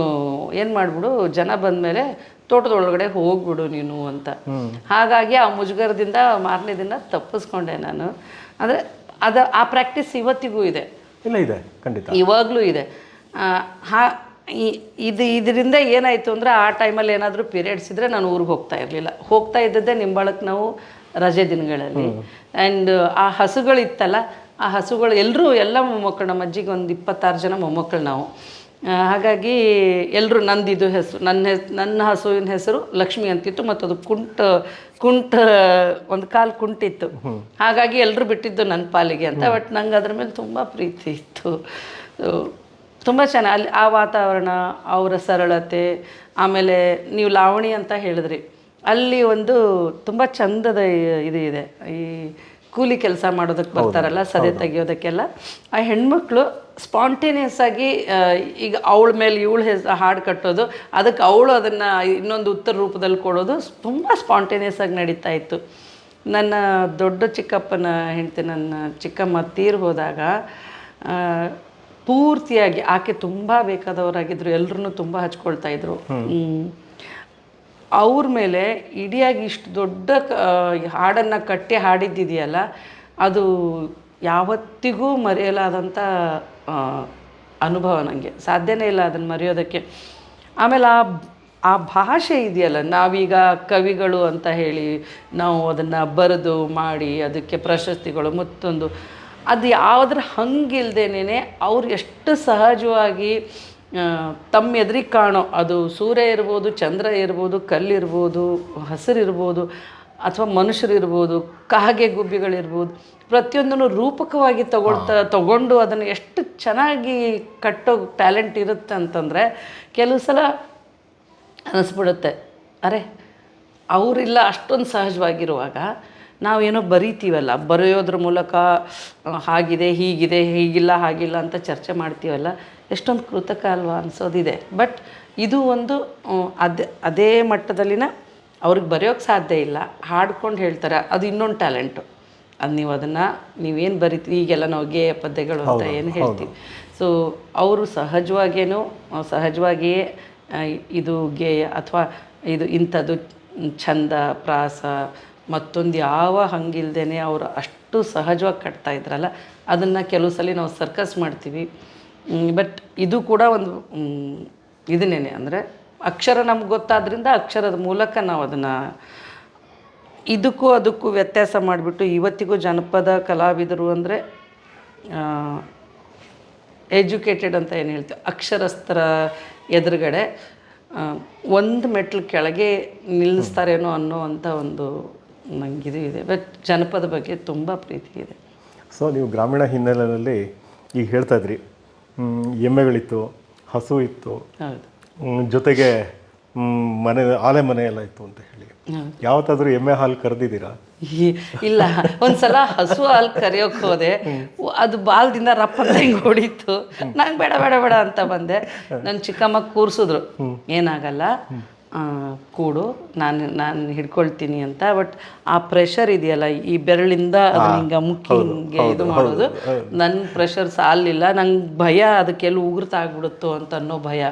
ಏನು ಮಾಡಿಬಿಡು, ಜನ ಬಂದಮೇಲೆ ತೋಟದೊಳಗಡೆ ಹೋಗ್ಬಿಡು ನೀನು ಅಂತ. ಹಾಗಾಗಿ ಆ ಮುಜುಗರದಿಂದ ಮಾರನೇ ದಿನ ತಪ್ಪಿಸ್ಕೊಂಡೆ ನಾನು. ಅಂದರೆ ಆ ಪ್ರಾಕ್ಟೀಸ್ ಇವತ್ತಿಗೂ ಇದೆ. ಇಲ್ಲ, ಇದೆ, ಖಂಡಿತ ಇವಾಗಲೂ ಇದೆ. ಇದರಿಂದ ಏನಾಯಿತು ಅಂದರೆ, ಆ ಟೈಮಲ್ಲಿ ಏನಾದರೂ ಪೀರಿಯಡ್ಸ್ ಇದ್ದರೆ ನಾನು ಊರಿಗೆ ಹೋಗ್ತಾ ಇರಲಿಲ್ಲ. ಹೋಗ್ತಾ ಇದ್ದದ್ದೇ ನಿಂಬಳಕ್ಕೆ ನಾವು ರಜೆ ದಿನಗಳಲ್ಲಿ. ಆ್ಯಂಡ್ ಆ ಹಸುಗಳಿತ್ತಲ್ಲ, ಆ ಹಸುಗಳು ಎಲ್ಲ ಮೊಮ್ಮಕ್ಕಳು, ನಮ್ಮ ಅಜ್ಜಿಗೆ ಒಂದು 26 ಜನ ಮೊಮ್ಮಕ್ಕಳು ನಾವು. ಹಾಗಾಗಿ ಎಲ್ಲರೂ ನಂದಿದು ಹೆಸರು, ನನ್ನ ಹಸುವಿನ ಹೆಸರು ಲಕ್ಷ್ಮಿ ಅಂತಿತ್ತು, ಮತ್ತು ಅದು ಕುಂಟ ಒಂದು ಕಾಲು ಕುಂಟಿತ್ತು. ಹಾಗಾಗಿ ಎಲ್ಲರೂ ಬಿಟ್ಟಿದ್ದು ನನ್ನ ಪಾಲಿಗೆ ಅಂತ. ಬಟ್ ನಂಗೆ ಅದ್ರ ಮೇಲೆ ತುಂಬ ಪ್ರೀತಿ ಇತ್ತು. ತುಂಬ ಚೆನ್ನಾಗಿ ಅಲ್ಲಿ ಆ ವಾತಾವರಣ, ಅವರ ಸರಳತೆ. ಆಮೇಲೆ ನೀವು ಲಾವಣಿ ಅಂತ ಹೇಳಿದ್ರಿ, ಅಲ್ಲಿ ಒಂದು ತುಂಬ ಚಂದದ ಇದು ಇದೆ. ಈ ಕೂಲಿ ಕೆಲಸ ಮಾಡೋದಕ್ಕೆ ಬರ್ತಾರಲ್ಲ, ಸದೆ ತೆಗಿಯೋದಕ್ಕೆಲ್ಲ, ಆ ಹೆಣ್ಮಕ್ಳು ಸ್ಪಾಂಟೇನಿಯಸ್ ಆಗಿ ಈಗ ಅವಳ ಮೇಲೆ ಇವಳು ಹಾಡು ಕಟ್ಟೋದು, ಅದಕ್ಕೆ ಅವಳು ಅದನ್ನು ಇನ್ನೊಂದು ಉತ್ತರ ರೂಪದಲ್ಲಿ ಕೊಡೋದು ತುಂಬ ಸ್ಪಾಂಟೇನಿಯಸ್ ಆಗಿ ನಡೀತಾ ಇತ್ತು. ನನ್ನ ದೊಡ್ಡ ಚಿಕ್ಕಪ್ಪನ ಹೆಂಡತಿ, ನನ್ನ ಚಿಕ್ಕಮ್ಮ ತೀರಿ ಹೋದಾಗ ಪೂರ್ತಿಯಾಗಿ ಆಕೆ ತುಂಬ ಬೇಕಾದವರಾಗಿದ್ದರು, ಎಲ್ಲರೂ ತುಂಬ ಹಚ್ಕೊಳ್ತಾಯಿದ್ರು. ಅವ್ರ ಮೇಲೆ ಇಡಿಯಾಗಿ ಇಷ್ಟು ದೊಡ್ಡ ಹಾಡನ್ನು ಕಟ್ಟಿ ಹಾಡಿದ್ದಿದೆಯಲ್ಲ, ಅದು ಯಾವತ್ತಿಗೂ ಮರೆಯಲಾದಂಥ ಅನುಭವ. ನನಗೆ ಸಾಧ್ಯನೇ ಇಲ್ಲ ಅದನ್ನು ಮರೆಯೋದಕ್ಕೆ. ಆಮೇಲೆ ಆ ಭಾಷೆ ಇದೆಯಲ್ಲ, ನಾವೀಗ ಕವಿಗಳು ಅಂತ ಹೇಳಿ ನಾವು ಅದನ್ನು ಬರೆದು ಮಾಡಿ ಅದಕ್ಕೆ ಪ್ರಶಸ್ತಿಗಳು ಮತ್ತೊಂದು, ಅದು ಯಾವುದ್ರ ಹಂಗಿಲ್ದೇನೆ ಅವ್ರು ಎಷ್ಟು ಸಹಜವಾಗಿ ತಮ್ಮ ಎದುರಿಗೆ ಕಾಣೋ, ಅದು ಸೂರ್ಯ ಇರ್ಬೋದು, ಚಂದ್ರ ಇರ್ಬೋದು, ಕಲ್ಲಿರ್ಬೋದು, ಹಸಿರಿರ್ಬೋದು, ಅಥವಾ ಮನುಷ್ಯರಿರ್ಬೋದು, ಕಾಗೆ ಗುಬ್ಬಿಗಳಿರ್ಬೋದು, ಪ್ರತಿಯೊಂದನ್ನು ರೂಪಕವಾಗಿ ತಗೊಂಡು ಅದನ್ನು ಎಷ್ಟು ಚೆನ್ನಾಗಿ ಕಟ್ಟೋ ಟ್ಯಾಲೆಂಟ್ ಇರುತ್ತೆ ಅಂತಂದರೆ ಕೆಲವು ಸಲ ಅನ್ನಿಸ್ಬಿಡುತ್ತೆ, ಅರೆ ಅವರಿಲ್ಲ ಅಷ್ಟೊಂದು ಸಹಜವಾಗಿರುವಾಗ ನಾವೇನೋ ಬರೀತೀವಲ್ಲ, ಬರೆಯೋದ್ರ ಮೂಲಕ ಹಾಗಿದೆ ಹೀಗಿದೆ ಹೀಗಿಲ್ಲ ಹಾಗಿಲ್ಲ ಅಂತ ಚರ್ಚೆ ಮಾಡ್ತೀವಲ್ಲ, ಎಷ್ಟೊಂದು ಕೃತಕ ಅಲ್ವಾ ಅನಿಸೋದಿದೆ. ಬಟ್ ಇದು ಒಂದು ಅದೇ ಮಟ್ಟದಲ್ಲಿನ ಅವ್ರಿಗೆ ಬರೆಯೋಕ್ಕೆ ಸಾಧ್ಯ ಇಲ್ಲ, ಹಾಡ್ಕೊಂಡು ಹೇಳ್ತಾರೆ, ಅದು ಇನ್ನೊಂದು ಟ್ಯಾಲೆಂಟು. ಅದು ನೀವೇನು ಬರಿತೀವಿ, ಈಗೆಲ್ಲ ನಾವು ಗೇಯ ಪದ್ಯಗಳು ಅಂತ ಏನು ಹೇಳ್ತೀವಿ. ಸೊ ಅವರು ಸಹಜವಾಗಿಯೇ ಇದು ಗೇಯ ಅಥವಾ ಇದು ಇಂಥದ್ದು ಛಂದ ಪ್ರಾಸ ಮತ್ತೊಂದು ಯಾವ ಹಂಗಿಲ್ದೇ ಅವರು ಅಷ್ಟು ಸಹಜವಾಗಿ ಕಟ್ತಾ ಇದ್ರಲ್ಲ, ಅದನ್ನು ಕೆಲವು ಸಲ ನಾವು ಸರ್ಕಸ್ ಮಾಡ್ತೀವಿ. ಬಟ್ ಇದು ಕೂಡ ಒಂದು ಇದನ್ನೇ, ಅಂದರೆ ಅಕ್ಷರ ನಮ್ಗೆ ಗೊತ್ತಾದ್ರಿಂದ ಅಕ್ಷರದ ಮೂಲಕ ನಾವು ಅದನ್ನು ಇದಕ್ಕೂ ಅದಕ್ಕೂ ವ್ಯತ್ಯಾಸ ಮಾಡಿಬಿಟ್ಟು ಇವತ್ತಿಗೂ ಜನಪದ ಕಲಾವಿದರು ಅಂದರೆ ಎಜುಕೇಟೆಡ್ ಅಂತ ಏನು ಹೇಳ್ತೀವಿ, ಅಕ್ಷರಸ್ಥರ ಎದುರುಗಡೆ ಒಂದು ಮೆಟ್ಲು ಕೆಳಗೆ ನಿಲ್ಲಿಸ್ತಾರೇನೋ ಅನ್ನೋವಂಥ ಒಂದು ನನಗಿದು ಇದೆ. ಬಟ್ ಜನಪದ ಬಗ್ಗೆ ತುಂಬ ಪ್ರೀತಿ ಇದೆ. ಸೊ ನೀವು ಗ್ರಾಮೀಣ ಹಿನ್ನೆಲೆಯಲ್ಲಿ ಈಗ ಹೇಳ್ತಾ ಇದ್ರಿ, ಎಮ್ಮೆಗಳಿತ್ತು, ಹಸು ಇತ್ತು, ಜೊತೆಗೆ ಆಲೆ ಮನೆ ಎಲ್ಲ ಇತ್ತು ಅಂತ ಹೇಳಿ, ಯಾವತ್ತಾದರೂ ಎಮ್ಮೆ ಹಾಲು ಕರೆದಿದ್ದೀರಾ? ಇಲ್ಲ, ಒಂದ್ಸಲ ಹಸು ಹಾಲು ಕರೆಯೋಕೆ ಹೋದೆ, ಅದು ಬಾಲ್ದಿಂದ ರಪ್ಪಂತ ಹಿಂಗೆ ಹೊಡಿತು. ನಂಗೆ ಬೇಡ ಬೇಡ ಬೇಡ ಅಂತ ಬಂದೆ. ನನ್ನ ಚಿಕ್ಕಮ್ಮ ಕೂರಿಸಿದ್ರು, ಏನಾಗಲ್ಲ ಕೂಡು, ನಾನು ಹಿಡ್ಕೊಳ್ತೀನಿ ಅಂತ. ಬಟ್ ಆ ಪ್ರೆಷರ್ ಇದೆಯಲ್ಲ, ಈ ಬೆರಳಿಂದ ಅದನ್ನ ಹಿಂಗೆ ಮುಕ್ಕಿ ಹಿಂಗೆ ಇದು ಮಾಡೋದು, ನನ್ನ ಪ್ರೆಷರ್ ಸಾಲಿಲ್ಲ. ನಂಗೆ ಭಯ, ಅದಕ್ಕೆಲ್ಲ ಉಗುರ್ತಾಗ್ಬಿಡುತ್ತೋ ಅಂತ ಅನ್ನೋ ಭಯ.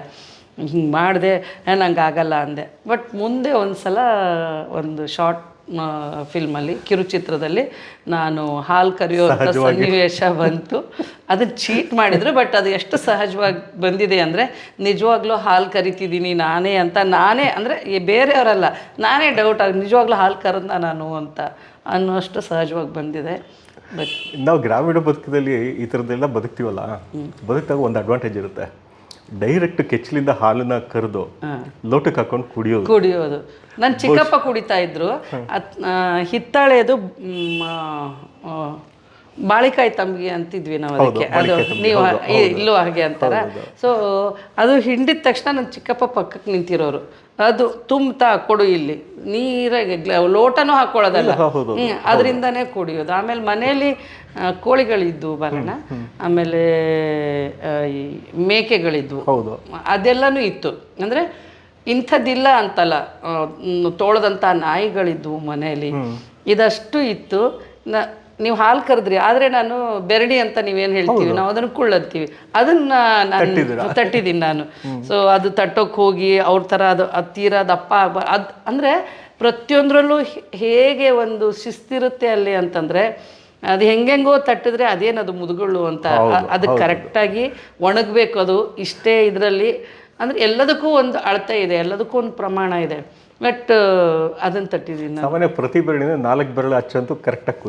ಹಿಂಗೆ ಮಾಡಿದೆ, ನಂಗೆ ಆಗಲ್ಲ ಅಂದೆ. ಬಟ್ ಮುಂದೆ ಒಂದು ಸಲ ಒಂದು ಶಾರ್ಟ್ ಫಿಲ್ಮಲ್ಲಿ ಕಿರುಚಿತ್ರದಲ್ಲಿ ನಾನು ಹಾಲು ಕರೆಯುವಂಥ ಸನ್ನಿವೇಶ ಬಂತು. ಅದನ್ನು ಚೀಟ್ ಮಾಡಿದ್ರು, ಬಟ್ ಅದು ಎಷ್ಟು ಸಹಜವಾಗಿ ಬಂದಿದೆ ಅಂದರೆ ನಿಜವಾಗ್ಲೂ ಹಾಲು ಕರಿತಿದ್ದೀನಿ ನಾನೇ ಅಂತ, ನಾನೇ ಅಂದರೆ ಬೇರೆಯವರಲ್ಲ, ನಾನೇ ಡೌಟ್ ಆಗಿ ನಿಜವಾಗ್ಲೂ ಹಾಲು ಕರೆದ ನಾನು ಅಂತ ಅನ್ನೋಷ್ಟು ಸಹಜವಾಗಿ ಬಂದಿದೆ. ಬಟ್ ನಾವು ಗ್ರಾಮೀಣ ಬದುಕದಲ್ಲಿ ಈ ಥರದ್ದೆಲ್ಲ ಬದುಕ್ತೀವಲ್ಲ, ಬದುಕಿದಾಗ ಒಂದು ಅಡ್ವಾಂಟೇಜ್ ಇರುತ್ತೆ. ಡೈರೆಕ್ಟ್ ಕೆಚ್ಚಲಿಂದ ಹಾಲನ್ನ ಕರೆದು ಲೋಟಕ್ಕೆ ಹಾಕೊಂಡು ಕುಡಿಯೋದು. ನನ್ನ ಚಿಕ್ಕಪ್ಪ ಕುಡಿತಾ ಇದ್ರು. ಹಿತ್ತಾಳೆದು ಬಾಳಿಕಾಯಿ ತಂಬಿಗೆ ಅಂತಿದ್ವಿ ನಾವು ಅದಕ್ಕೆ. ಅದು ನೀವು ಇಲ್ಲೂ ಹಾಗೆ ಅಂತಾರ. ಸೊ ಅದು ಹಿಂಡಿದ ತಕ್ಷಣ ನನ್ನ ಚಿಕ್ಕಪ್ಪ ಪಕ್ಕಕ್ಕೆ ನಿಂತಿರೋರು, ಅದು ತುಂಬ್ತಾ ಕೊಡು ಇಲ್ಲಿ ನೀರಾಗೆ ಲೋಟನೂ ಹಾಕೊಳ್ಳೋದಲ್ಲ, ಅದರಿಂದನೇ ಕುಡಿಯೋದು. ಆಮೇಲೆ ಮನೆಯಲ್ಲಿ ಕೋಳಿಗಳಿದ್ವು ಬಾಲಣ್ಣ, ಆಮೇಲೆ ಈ ಮೇಕೆಗಳಿದ್ವು, ಅದೆಲ್ಲನೂ ಇತ್ತು. ಅಂದರೆ ಇಂಥದ್ದಿಲ್ಲ ಅಂತಲ್ಲ, ತೋಳದಂಥ ನಾಯಿಗಳಿದ್ವು ಮನೆಯಲ್ಲಿ, ಇದಷ್ಟು ಇತ್ತು. ನೀವು ಹಾಲು ಕರೆದ್ರಿ, ಆದರೆ ನಾನು ಬೆರಡಿ ಅಂತ ನೀವೇನು ಹೇಳ್ತೀವಿ, ನಾವು ಅದನ್ನು ಕುಳ್ಳಂತೀವಿ, ಅದನ್ನು ನಾನು ತಟ್ಟಿದ್ದೀನಿ ನಾನು. ಸೊ ಅದು ತಟ್ಟೋಕ್ಕೆ ಹೋಗಿ ಅವ್ರ ಥರ ಅದು ತೀರಾ ದಪ್ಪ ಅದು ಅಂದರೆ ಪ್ರತಿಯೊಂದರಲ್ಲೂ ಹೇಗೆ ಒಂದು ಶಿಸ್ತಿರುತ್ತೆ ಅಲ್ಲಿ ಅಂತಂದರೆ, ಅದು ಹೆಂಗೆಂಗೋ ತಟ್ಟಿದ್ರೆ ಅದೇನದು ಮುದುಗುಳ್ಳು ಅಂತ, ಅದಕ್ಕೆ ಕರೆಕ್ಟಾಗಿ ಒಣಗಬೇಕು. ಅದು ಇಷ್ಟೇ ಇದರಲ್ಲಿ ಅಂದರೆ ಎಲ್ಲದಕ್ಕೂ ಒಂದು ಅಳತೆ ಇದೆ, ಎಲ್ಲದಕ್ಕೂ ಒಂದು ಪ್ರಮಾಣ ಇದೆ. ಬಟ್ ಅದನ್ನು ತಟ್ಟಿದ್ದೀನಿ ನಾನು. ಸಾಮಾನ್ಯ ಪ್ರತಿ ಬೆರಳಿನ 4 ಬೆರಳು ಹಚ್ಚಂತೂ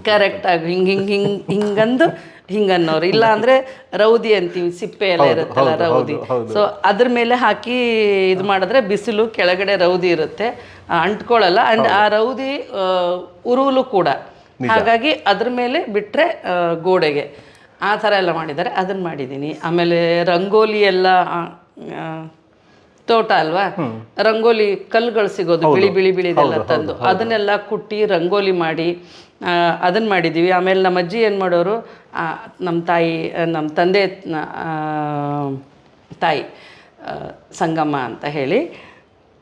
ಕರೆಕ್ಟಾಗಿ ಹಿಂಗಂದು ಹಿಂಗನ್ನೋರು. ಇಲ್ಲ ಅಂದರೆ ರೌದಿ ಅಂತೀವಿ, ಸಿಪ್ಪೆ ಎಲ್ಲ ಇರುತ್ತಲ್ಲ ರೌದಿ. ಸೊ ಅದ್ರ ಮೇಲೆ ಹಾಕಿ ಇದು ಮಾಡಿದ್ರೆ ಬಿಸಿಲು ಕೆಳಗಡೆ ರೌದಿ ಇರುತ್ತೆ, ಅಂಟ್ಕೊಳ್ಳಲ್ಲ. ಆ್ಯಂಡ್ ಆ ರೌದಿ ಉರುವಲು ಕೂಡ, ಹಾಗಾಗಿ ಅದ್ರ ಮೇಲೆ ಬಿಟ್ಟರೆ ಗೋಡೆಗೆ ಆ ಥರ ಎಲ್ಲ ಮಾಡಿದ್ದಾರೆ. ಅದನ್ನು ಮಾಡಿದ್ದೀನಿ. ಆಮೇಲೆ ರಂಗೋಲಿ ಎಲ್ಲ ತೋಟ ಅಲ್ವಾ, ರಂಗೋಲಿ ಕಲ್ಲುಗಳು ಸಿಗೋದು ಬಿಳಿ ಬಿಳಿದೆಲ್ಲ ತಂದು ಅದನ್ನೆಲ್ಲ ಕುಟ್ಟಿ ರಂಗೋಲಿ ಮಾಡಿ ಅದನ್ನು ಮಾಡಿದ್ದೀವಿ. ಆಮೇಲೆ ನಮ್ಮ ಅಜ್ಜಿ ಏನು ಮಾಡೋರು, ನಮ್ಮ ತಂದೆ ತಾಯಿ ಸಂಗಮ್ಮ ಅಂತ ಹೇಳಿ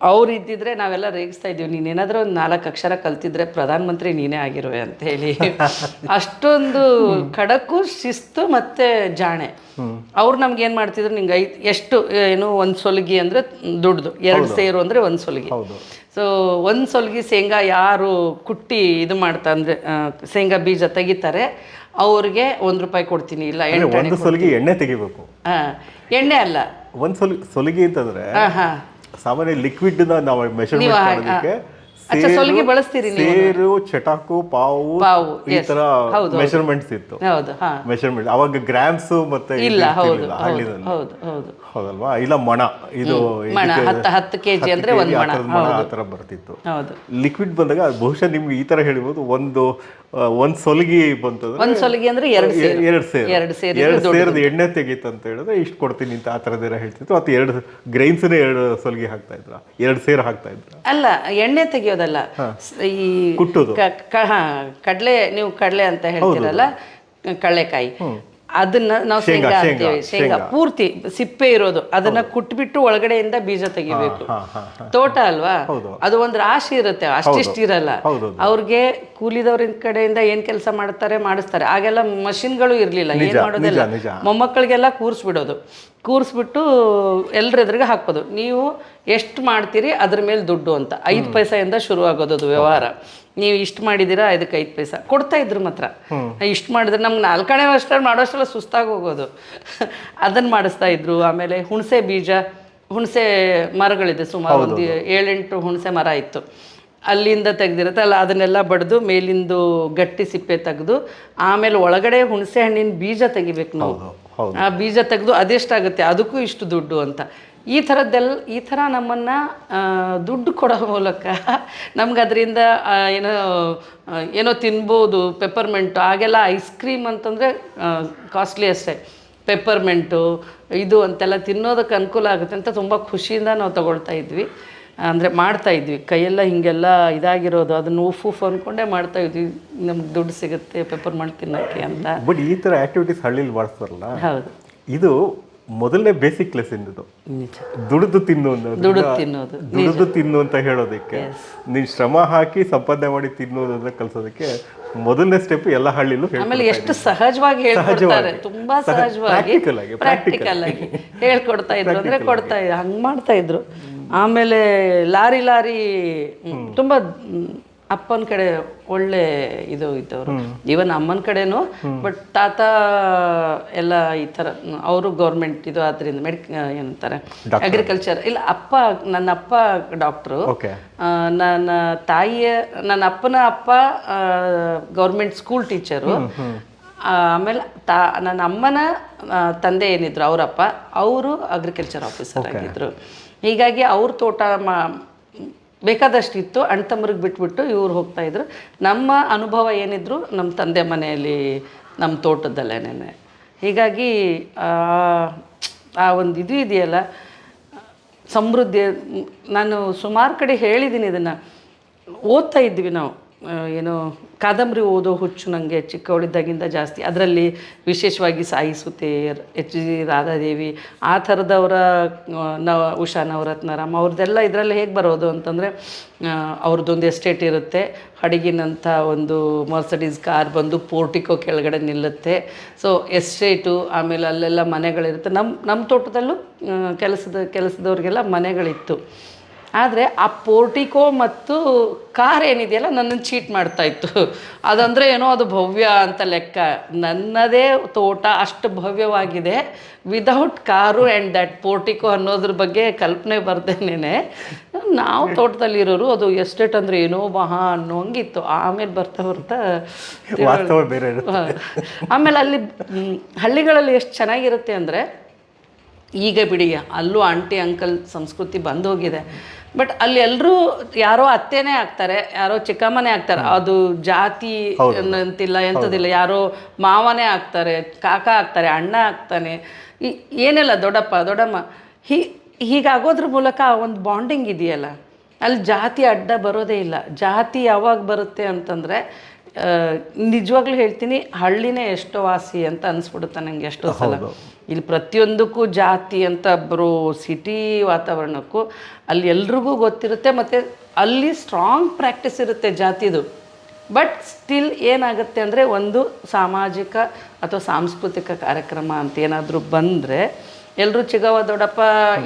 ಅವ್ರು ಇದ್ದಿದ್ರೆ ನಾವೆಲ್ಲ ರೇಗಿಸ್ತಾ ಇದ್ದೀವಿ, ನೀನೇನಾದರೂ ಒಂದು 4 ಅಕ್ಷರ ಕಲ್ತಿದ್ರೆ ಪ್ರಧಾನಮಂತ್ರಿ ನೀನೇ ಆಗಿರುವೆ ಅಂತ ಹೇಳಿ. ಅಷ್ಟೊಂದು ಖಡಕ್ಕು, ಶಿಸ್ತು ಮತ್ತು ಜಾಣೆ. ಅವ್ರು ನಮ್ಗೆ ಏನು ಮಾಡ್ತಿದ್ರು, ನಿಂಗೆ ಎಷ್ಟು ಏನು 1 ಸೊಲ್ಗಿ ಅಂದರೆ ದುಡ್ದು, 2 ಸೇರು ಅಂದರೆ 1 ಸೊಲ್ಗಿ. ಸೊ 1 ಸೊಲ್ಗಿ ಶೇಂಗಾ ಯಾರು ಕುಟ್ಟಿ ಇದು ಮಾಡ್ತಾ ಅಂದರೆ ಶೇಂಗಾ ಬೀಜ ತೆಗಿತಾರೆ ಅವ್ರಿಗೆ 1 ರೂಪಾಯಿ ಕೊಡ್ತೀನಿ. ಇಲ್ಲ 1 ಸೊಲ್ಗಿ ಎಣ್ಣೆ ತೆಗಿಬೇಕು. ಎಣ್ಣೆ ಅಲ್ಲ, 1 ಸೊಲ್ಗಿ ಅಂತಂದ್ರೆ ಸಾಮಾನ್ಯ ಲಿಕ್ವಿಡ್ ನಾವು ಮೆಷರ್ಮೆಂಟ್ ಮಾಡೋದಕ್ಕೆ ಸೊಲ್ಗಿ ಬಳಸ್ತೀರಿ ನೀವು? ಸೇರು, ಚಟಾಕು, ಪಾವು ಈ ತರ ಮೆಷರ್ಮೆಂಟ್ಸ್ ಇತ್ತು. ಮೆಷರ್ಮೆಂಟ್ ಅವಾಗ ಗ್ರಾಮ್ಸ್ ಮತ್ತೆ ಇಲ್ಲ. ಹೌದಲ್ವಾ? ಇಲ್ಲ ಮಣ, ಇದು 10 kg ಅಂದ್ರೆ 1 ಮಣ ಆ ತರ ಬರ್ತಿತ್ತು. ಲಿಕ್ವಿಡ್ ಬಂದಾಗ ಬಹುಶಃ ನಿಮ್ಗೆ ಈ ತರ ಹೇಳ್ಬೋದು, ಒಂದ್ ಸೊಲ್ಗಿ ಬಂತಂದ್ರೆ 1 ಸೊಲ್ಗಿ ಅಂದ್ರೆ 2 ಸೇರದ ಎಣ್ಣೆ ತೆಗೀತು ಅಂತ ಹೇಳಿದ್ರೆ ಇಷ್ಟು ಕೊಡ್ತೀನಿ ಅಂತ ಆ ಥರದ್ದೇನ ಹೇಳ್ತಿತ್ತು. ಅಥವಾ 2 ಗ್ರೈನ್ಸ್ನೇ 2 ಸೊಲ್ಗಿ ಹಾಕ್ತಾ ಇದ್ರ, 2 ಸೇರು ಹಾಕ್ತಾ ಇದ್ರ. ಅಲ್ಲ, ಎಣ್ಣೆ ತೆಗಿಯೋದಲ್ಲ, ಈ ಕುಟ್ಟೋದು. ಕಡಲೆ, ನೀವು ಕಡಲೆ ಅಂತ ಹೇಳ್ತೀರಲ್ಲ, ಕಡಲೆಕಾಯಿ, ಅದನ್ನ ನಾವು ಶೇಂಗಾ ಅಂತೀವಿ. ಶೇಂಗಾ ಪೂರ್ತಿ ಸಿಪ್ಪೆ ಇರೋದು, ಅದನ್ನ ಕುಟ್ಬಿಟ್ಟು ಒಳಗಡೆಯಿಂದ ಬೀಜ ತೆಗಿಬೇಕು. ತೋಟ ಅಲ್ವಾ, ಅದು ಒಂದು ರಾಶಿ ಇರುತ್ತೆ, ಅಷ್ಟಿಷ್ಟಿರಲ್ಲ. ಅವ್ರಿಗೆ ಕೂಲಿದವ್ರ ಕಡೆಯಿಂದ ಏನ್ ಕೆಲಸ ಮಾಡ್ತಾರೆ ಮಾಡಿಸ್ತಾರೆ. ಆಗೆಲ್ಲ ಮಷಿನ್ಗಳು ಇರ್ಲಿಲ್ಲ, ಏನ್ ಮಾಡೋದಿಲ್ಲ, ಮೊಮ್ಮಕ್ಕಳಿಗೆಲ್ಲ ಕೂರಿಸ್ಬಿಟ್ಟು ಎಲ್ರ ಎದುರಿಗೆ ಹಾಕೋದು. ನೀವು ಎಷ್ಟು ಮಾಡ್ತೀರಿ ಅದ್ರ ಮೇಲೆ ದುಡ್ಡು ಅಂತ. 5 ಪೈಸೆಯಿಂದ ಶುರು ಆಗೋದು ವ್ಯವಹಾರ. ನೀವು ಇಷ್ಟು ಮಾಡಿದ್ದೀರಾ, ಇದಕ್ಕೆ 5 ಪೈಸೆ ಕೊಡ್ತಾ ಇದ್ರು ಮಾತ್ರ. ಇಷ್ಟು ಮಾಡಿದ್ರೆ ನಮ್ಗೆ 4ನೇ ವರ್ಷ ಮಾಡೋಷ್ಟೆಲ್ಲ ಸುಸ್ತಾಗಿ ಹೋಗೋದು. ಅದನ್ನು ಮಾಡಿಸ್ತಾ ಇದ್ರು. ಆಮೇಲೆ ಹುಣಸೆ ಮರಗಳಿದೆ, ಸುಮಾರು ಒಂದು 7-8 ಹುಣಸೆ ಮರ ಇತ್ತು. ಅಲ್ಲಿಂದ ತೆಗ್ದಿರುತ್ತಲ್ಲ ಅದನ್ನೆಲ್ಲ ಬಡ್ದು ಮೇಲಿಂದು ಗಟ್ಟಿ ಸಿಪ್ಪೆ ತೆಗೆದು ಆಮೇಲೆ ಒಳಗಡೆ ಹುಣಸೆ ಹಣ್ಣಿನ ಬೀಜ ತೆಗಿಬೇಕು ನಾವು. ಆ ಬೀಜ ತೆಗೆದು ಅದೆಷ್ಟಾಗುತ್ತೆ, ಅದಕ್ಕೂ ಇಷ್ಟು ದುಡ್ಡು ಅಂತ. ಈ ಥರ ನಮ್ಮನ್ನು ದುಡ್ಡು ಕೊಡೋ ಮೂಲಕ ನಮ್ಗೆ ಅದರಿಂದ ಏನೋ ತಿನ್ಬೋದು. ಪೆಪ್ಪರ್ಮೆಂಟು ಆಗೆಲ್ಲ ಐಸ್ ಕ್ರೀಮ್ ಅಂತಂದರೆ ಕಾಸ್ಟ್ಲಿ ಅಷ್ಟೇ. ಪೆಪ್ಪರ್ಮೆಂಟು ಇದು ಅಂತೆಲ್ಲ ತಿನ್ನೋದಕ್ಕೆ ಅನುಕೂಲ ಆಗುತ್ತೆ ಅಂತ ತುಂಬ ಖುಷಿಯಿಂದ ನಾವು ತಗೊಳ್ತಾ ಇದ್ವಿ. ಅಂದರೆ ಮಾಡ್ತಾಯಿದ್ವಿ. ಕೈಯೆಲ್ಲ ಹೀಗೆಲ್ಲ ಇದಾಗಿರೋದು, ಅದನ್ನು ಉಫ್ ಅಂದ್ಕೊಂಡೇ ಮಾಡ್ತಾಯಿದ್ವಿ. ನಮ್ಗೆ ದುಡ್ಡು ಸಿಗುತ್ತೆ ಪೆಪ್ಪರ್ಮೆಂಟ್ ತಿನ್ನೋಕ್ಕೆ ಅಂತ. ಬಟ್ ಈ ಥರ ಆ್ಯಕ್ಟಿವಿಟೀಸ್ ಹಳ್ಳಿಲಿ ಮಾಡಿಸ್ತಾರಲ್ಲ, ಹೌದು, ಇದು ಮೊದಲನೇ ಬೇಸಿಕ್ ಲೆಸನ್. ಇದು ದುಡಿದು ತಿನ್ನು ಅಂತ ಹೇಳೋದಕ್ಕೆ, ನೀನು ಶ್ರಮ ಹಾಕಿ ಸಂಪಾದನೆ ಮಾಡಿ ತಿನ್ನೋದನ್ನ ಕಲಿಸೋದಕ್ಕೆ ಮೊದಲನೇ ಸ್ಟೆಪ್ ಎಲ್ಲ ಹಳ್ಳಿಲೂ. ಆಮೇಲೆ ಎಷ್ಟು ಸಹಜವಾಗಿ ಹೇಳ್ಕೊಡ್ತಾರೆ, ತುಂಬಾ ಸಹಜವಾಗಿ ಪ್ರಾಕ್ಟಿಕಲ್ ಆಗಿ ಹೇಳ್ಕೊಡ್ತಾ ಇದ್ರು. ಅಂದರೆ ಹಂಗೆ ಮಾಡ್ತಾ ಇದ್ರು. ಆಮೇಲೆ ಲಾರಿ ತುಂಬ ಅಪ್ಪನ ಕಡೆ ಒಳ್ಳೆ ಇದು ಇದ್ದವರು, ಈವನ್ ಅಮ್ಮನ ಕಡೆನೂ. ಬಟ್ ತಾತ ಎಲ್ಲ ಈ ಥರ ಅವರು ಗೌರ್ಮೆಂಟ್ ಇದು ಆದ್ದರಿಂದ ಏನಂತಾರೆ ಅಗ್ರಿಕಲ್ಚರ್ ಇಲ್ಲ. ನನ್ನ ಅಪ್ಪ ಡಾಕ್ಟ್ರು, ನನ್ನ ಅಪ್ಪನ ಅಪ್ಪ ಗೌರ್ಮೆಂಟ್ ಸ್ಕೂಲ್ ಟೀಚರು. ಆಮೇಲೆ ನನ್ನ ಅಮ್ಮನ ತಂದೆ ಏನಿದ್ರು ಅವರಪ್ಪ, ಅವರು ಅಗ್ರಿಕಲ್ಚರ್ ಆಫೀಸರ್ ಆಗಿದ್ರು. ಹೀಗಾಗಿ ಅವ್ರ ತೋಟ ಬೇಕಾದಷ್ಟಿತ್ತು, ಅಣ್ಣ ತಮ್ಮರಿಗೆ ಬಿಟ್ಬಿಟ್ಟು ಇವ್ರು ಹೋಗ್ತಾಯಿದ್ರು. ನಮ್ಮ ಅನುಭವ ಏನಿದ್ರು ನಮ್ಮ ತಂದೆ ಮನೆಯಲ್ಲಿ ನಮ್ಮ ತೋಟದಲ್ಲೇನೆ. ಹೀಗಾಗಿ ಆ ಒಂದು ಇದು ಇದೆಯಲ್ಲ ಸಮೃದ್ಧಿ. ನಾನು ಸುಮಾರು ಕಡೆ ಹೇಳಿದ್ದೀನಿ ಇದನ್ನು. ಓದ್ತಾ ಇದ್ವಿ ನಾವು, ಏನು ಕಾದಂಬರಿ ಓದೋ ಹುಚ್ಚು ನನಗೆ ಚಿಕ್ಕವಳಿದ್ದಾಗಿಂದ ಜಾಸ್ತಿ. ಅದರಲ್ಲಿ ವಿಶೇಷವಾಗಿ ಸಾಯಿ ಸುತೇರ್, H.G. ರಾಧಾದೇವಿ, ಆ ಥರದವರ ಉಷಾ ನವರತ್ನರಾಮ್ ಅವ್ರದ್ದೆಲ್ಲ ಇದರಲ್ಲಿ ಹೇಗೆ ಬರೋದು ಅಂತಂದರೆ, ಅವ್ರದ್ದೊಂದು ಎಸ್ಟೇಟ್ ಇರುತ್ತೆ, ಹಡಗಿನಂಥ ಒಂದು ಮರ್ಸಡೀಸ್ ಕಾರ್ ಬಂದು ಪೋರ್ಟಿಕೋ ಕೆಳಗಡೆ ನಿಲ್ಲುತ್ತೆ. ಸೊ ಎಸ್ಟೇಟು, ಆಮೇಲೆ ಅಲ್ಲೆಲ್ಲ ಮನೆಗಳಿರುತ್ತೆ. ನಮ್ಮ ತೋಟದಲ್ಲೂ ಕೆಲಸದವ್ರಿಗೆಲ್ಲ ಮನೆಗಳಿತ್ತು. ಆದರೆ ಆ ಪೋರ್ಟಿಕೋ ಮತ್ತು ಕಾರ್ ಏನಿದೆಯಲ್ಲ ನನ್ನನ್ನು ಚೀಟ್ ಮಾಡ್ತಾಯಿತ್ತು. ಅದಂದರೆ ಏನೋ ಅದು ಭವ್ಯ ಅಂತ ಲೆಕ್ಕ. ನನ್ನದೇ ತೋಟ ಅಷ್ಟು ಭವ್ಯವಾಗಿದೆ without car and that portico ಅನ್ನೋದ್ರ ಬಗ್ಗೆ ಕಲ್ಪನೆ ಬರ್ದೇನೆ ನಾವು ತೋಟದಲ್ಲಿರೋರು. ಅದು ಎಸ್ಟೇಟ್ ಅಂದರೆ ಏನೋ ಮಹಾ ಅನ್ನೋಂಗಿತ್ತು. ಆಮೇಲೆ ಬರ್ತಾ ಬೇರೆ. ಆಮೇಲೆ ಅಲ್ಲಿ ಹಳ್ಳಿಗಳಲ್ಲಿ ಎಷ್ಟು ಚೆನ್ನಾಗಿರುತ್ತೆ ಅಂದರೆ, ಈಗ ಬಿಡಿ ಅಲ್ಲೂ ಆಂಟಿ ಅಂಕಲ್ ಸಂಸ್ಕೃತಿ ಬಂದೋಗಿದೆ. ಬಟ್ ಅಲ್ಲಿ ಎಲ್ಲರೂ ಯಾರೋ ಅತ್ತೆನೇ ಆಗ್ತಾರೆ, ಯಾರೋ ಚಿಕ್ಕಮ್ಮನೇ ಆಗ್ತಾರೆ. ಅದು ಜಾತಿ ಅಂತಿಲ್ಲ, ಎಂಥದಿಲ್ಲ. ಯಾರೋ ಮಾವನೇ ಆಗ್ತಾರೆ, ಕಾಕ ಆಗ್ತಾರೆ, ಅಣ್ಣ ಆಗ್ತಾನೆ, ಏನಿಲ್ಲ ದೊಡ್ಡಮ್ಮ. ಹೀಗಾಗೋದ್ರ ಮೂಲಕ ಒಂದು ಬಾಂಡಿಂಗ್ ಇದೆಯಲ್ಲ, ಅಲ್ಲಿ ಜಾತಿ ಅಡ್ಡ ಬರೋದೇ ಇಲ್ಲ. ಜಾತಿ ಯಾವಾಗ ಬರುತ್ತೆ ಅಂತಂದರೆ, ನಿಜವಾಗ್ಲೂ ಹೇಳ್ತೀನಿ, ಹಳ್ಳಿನೇ ಎಷ್ಟೋ ವಾಸಿ ಅಂತ ಅನಿಸ್ಬಿಡುತ್ತೆ ನನಗೆ ಎಷ್ಟೋ ಸಲ. ಇಲ್ಲಿ ಪ್ರತಿಯೊಂದಕ್ಕೂ ಜಾತಿ ಅಂತ ಬರೋ ಸಿಟಿ ವಾತಾವರಣಕ್ಕೂ ಅಲ್ಲಿ ಎಲ್ರಿಗೂ ಗೊತ್ತಿರುತ್ತೆ. ಮತ್ತು ಅಲ್ಲಿ ಸ್ಟ್ರಾಂಗ್ ಪ್ರಾಕ್ಟೀಸ್ ಇರುತ್ತೆ ಜಾತಿದು. ಬಟ್ ಸ್ಟಿಲ್ ಏನಾಗುತ್ತೆ ಅಂದರೆ, ಒಂದು ಸಾಮಾಜಿಕ ಅಥವಾ ಸಾಂಸ್ಕೃತಿಕ ಕಾರ್ಯಕ್ರಮ ಅಂತ ಏನಾದರೂ ಬಂದರೆ ಎಲ್ಲರೂ ಚಿಗವ ದೊಡ್ಡಪ್ಪ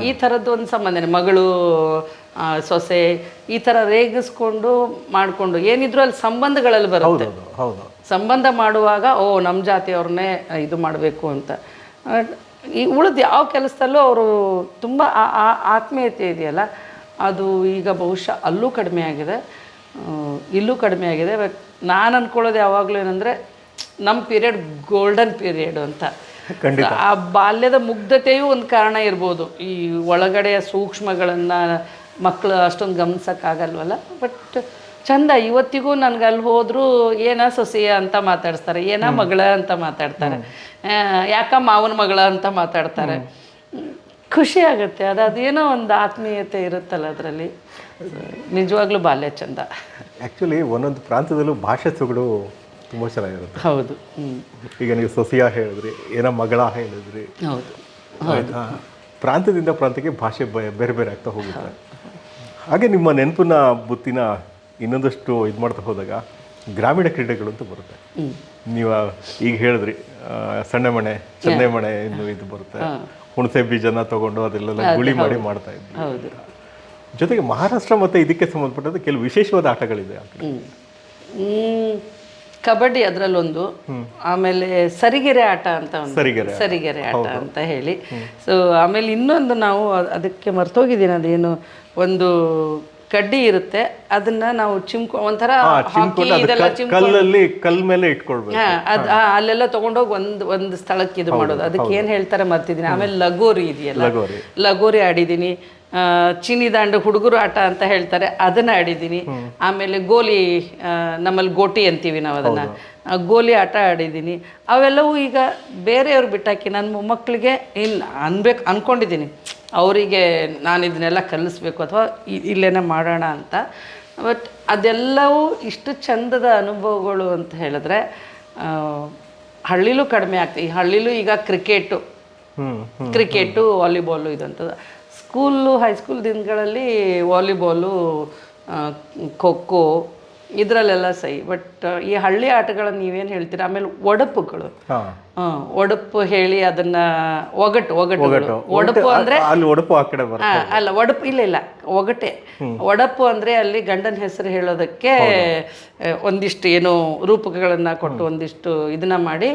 ಈ ಥರದ್ದು ಒಂದು ಸಂಬಂಧನೇ, ಮಗಳು ಸೊಸೆ ಈ ಥರ ರೇಗಿಸ್ಕೊಂಡು ಮಾಡಿಕೊಂಡು ಏನಿದ್ರು ಅಲ್ಲಿ ಸಂಬಂಧಗಳಲ್ಲಿ ಬರುತ್ತೆ. ಸಂಬಂಧ ಮಾಡುವಾಗ ನಮ್ಮ ಜಾತಿಯವ್ರನ್ನೇ ಇದು ಮಾಡಬೇಕು ಅಂತ. ಈ ಉಳಿದು ಯಾವ ಕೆಲಸದಲ್ಲೂ ಅವರು ತುಂಬ ಆತ್ಮೀಯತೆ ಇದೆಯಲ್ಲ, ಅದು ಈಗ ಬಹುಶಃ ಅಲ್ಲೂ ಕಡಿಮೆ ಆಗಿದೆ, ಇಲ್ಲೂ ಕಡಿಮೆ ಆಗಿದೆ. ಬಟ್ ನಾನು ಅಂದ್ಕೊಳ್ಳೋದು ಯಾವಾಗಲೂ ಏನಂದರೆ, ನಮ್ಮ ಪೀರಿಯಡ್ ಗೋಲ್ಡನ್ ಪೀರಿಯಡ್ ಅಂತ. ಆ ಬಾಲ್ಯದ ಮುಗ್ಧತೆಯೂ ಒಂದು ಕಾರಣ ಇರ್ಬೋದು. ಈ ಒಳಗಡೆಯ ಸೂಕ್ಷ್ಮಗಳನ್ನು ಮಕ್ಕಳು ಅಷ್ಟೊಂದು ಗಮನಿಸೋಕ್ಕಾಗಲ್ವಲ್ಲ. ಬಟ್ ಚಂದ. ಇವತ್ತಿಗೂ ನನಗೆ ಅಲ್ಲಿ ಹೋದರೂ ಏನ ಸೊಸೆಯ ಅಂತ ಮಾತಾಡಿಸ್ತಾರೆ, ಏನ ಮಗಳ ಅಂತ ಮಾತಾಡ್ತಾರೆ, ಯಾಕ ಮಾವನ ಮಗಳ ಅಂತ ಮಾತಾಡ್ತಾರೆ. ಖುಷಿ ಆಗುತ್ತೆ. ಅದೇನೋ ಒಂದು ಆತ್ಮೀಯತೆ ಇರುತ್ತಲ್ಲ ಅದರಲ್ಲಿ. ನಿಜವಾಗ್ಲೂ ಬಾಲ್ಯ ಚಂದ. ಆ್ಯಕ್ಚುಲಿ ಒಂದೊಂದು ಪ್ರಾಂತದಲ್ಲೂ ಭಾಷೆ ಸೊಗಡು ತುಂಬ ಚೆನ್ನಾಗಿರುತ್ತೆ. ಹೌದು. ಈಗ ನೀವು ಸೊಸೆಯ ಹೇಳಿದ್ರಿ, ಏನೋ ಮಗಳ ಹೇಳಿದ್ರಿ. ಹೌದು. ಪ್ರಾಂತ್ಯದಿಂದ ಪ್ರಾಂತ್ಯಕ್ಕೆ ಭಾಷೆ ಬೇರೆ ಬೇರೆ ಆಗ್ತಾ ಹೋಗುತ್ತೆ. ಹಾಗೆ ನಿಮ್ಮ ನೆನಪಿನ ಬುತ್ತಿನ ಇನ್ನೊಂದಷ್ಟು ಇದು ಮಾಡ್ತಾ ಹೋದಾಗ ಗ್ರಾಮೀಣ ಕ್ರೀಡೆಗಳು ಅಂತ ಬರುತ್ತೆ. ನೀವು ಈಗ ಹೇಳಿದ್ರಿ, ಸಣ್ಣ ಮಣೆ, ಚಂದೆ ಮಣೆ ಇನ್ನು ಇದು ಬರುತ್ತೆ. ಹುಣಸೆ ಬೀಜನ ತಗೊಂಡು ಅದೆಲ್ಲ ಗುಳಿ ಮಾಡಿ ಮಾಡ್ತಾ ಇದ್ವಿ. ಜೊತೆಗೆ ಮಹಾರಾಷ್ಟ್ರ ಮತ್ತು ಇದಕ್ಕೆ ಸಂಬಂಧಪಟ್ಟಂತೆ ಕೆಲವು ವಿಶೇಷವಾದ ಆಟಗಳಿದೆ. ಕಬಡ್ಡಿ ಅದರಲ್ಲೊಂದು, ಆಮೇಲೆ ಸರಿಗೆರೆ ಆಟ ಅಂತ ಒಂದು, ಸರಿಗೆರೆ ಆಟ ಅಂತ ಹೇಳಿ. ಸೊ ಆಮೇಲೆ ಇನ್ನೊಂದು ನಾವು ಅದಕ್ಕೆ ಮರ್ತೋಗಿದ್ದೀನಿ, ಅದೇನು ಒಂದು ಕಡ್ಡಿ ಇರುತ್ತೆ, ಅದನ್ನ ನಾವು ಒಂಥರ ಕಲ್ ಮೇಲೆ ಇಟ್ಕೊಳ್ಬೇಕು. ಅಲ್ಲೆಲ್ಲ ತಗೊಂಡೋಗಿ ಒಂದು ಸ್ಥಳಕ್ಕೆ ಇದು ಮಾಡೋದು. ಅದಕ್ಕೆ ಏನು ಹೇಳ್ತಾರೆ ಮರ್ತಿದ್ದೀನಿ. ಆಮೇಲೆ ಲಗೋರಿ ಇದೆಯಲ್ಲ, ಲಗೋರಿ ಆಡಿದ್ದೀನಿ. ಚಿನ್ನಿ ದಾಂಡು ಹುಡುಗರು ಆಟ ಅಂತ ಹೇಳ್ತಾರೆ, ಅದನ್ನ ಆಡಿದ್ದೀನಿ. ಆಮೇಲೆ ಗೋಲಿ, ನಮ್ಮಲ್ಲಿ ಗೋಟಿ ಅಂತೀವಿ ನಾವು ಅದನ್ನು, ಗೋಲಿ ಆಟ ಆಡಿದ್ದೀನಿ. ಅವೆಲ್ಲವೂ ಈಗ ಬೇರೆಯವ್ರು ಬಿಟ್ಟಾಕಿ ನನ್ನ ಮೊಮ್ಮಕ್ಕಳಿಗೆ ಅಂದ್ಕೊಂಡಿದ್ದೀನಿ, ಅವರಿಗೆ ನಾನು ಇದನ್ನೆಲ್ಲ ಕಲಿಸ್ಬೇಕು ಅಥವಾ ಇಲ್ಲೇನೇ ಮಾಡೋಣ ಅಂತ. ಬಟ್ ಅದೆಲ್ಲವೂ ಇಷ್ಟು ಚಂದದ ಅನುಭವಗಳು ಅಂತ ಹೇಳಿದ್ರೆ ಹಳ್ಳಿಲೂ ಕಡಿಮೆ ಆಗ್ತದೆ. ಈ ಹಳ್ಳಿಲೂ ಈಗ ಕ್ರಿಕೆಟು, ವಾಲಿಬಾಲು ಇದಂಥದ್ದು. ಸ್ಕೂಲು, ಹೈಸ್ಕೂಲ್ ದಿನಗಳಲ್ಲಿ ವಾಲಿಬಾಲು, ಖೋ ಖೋ ಇದರಲ್ಲೆಲ್ಲ ಸೈ. ಬಟ್ ಈ ಹಳ್ಳಿ ಆಟಗಳನ್ನು ನೀವೇನು ಹೇಳ್ತೀರಾ. ಆಮೇಲೆ ಒಡಪುಗಳು, ಒಡಪು ಹೇಳಿ ಅದನ್ನ ಒಗಟು ಒಡಪು ಅಂದ್ರೆ ಅಲ್ಲಿ ಒಡಪು ಆ ಕಡೆ ಬರುತ್ತೆ. ಅಲ್ಲ ಒಡಪು ಇಲ್ಲ ಒಗಟೆ. ಒಡಪು ಅಂದ್ರೆ ಅಲ್ಲಿ ಗಂಡನ ಹೆಸರು ಹೇಳೋದಕ್ಕೆ ಒಂದಿಷ್ಟು ಏನೋ ರೂಪಕಗಳನ್ನ ಕೊಟ್ಟು ಒಂದಿಷ್ಟು ಇದನ್ನ ಮಾಡಿ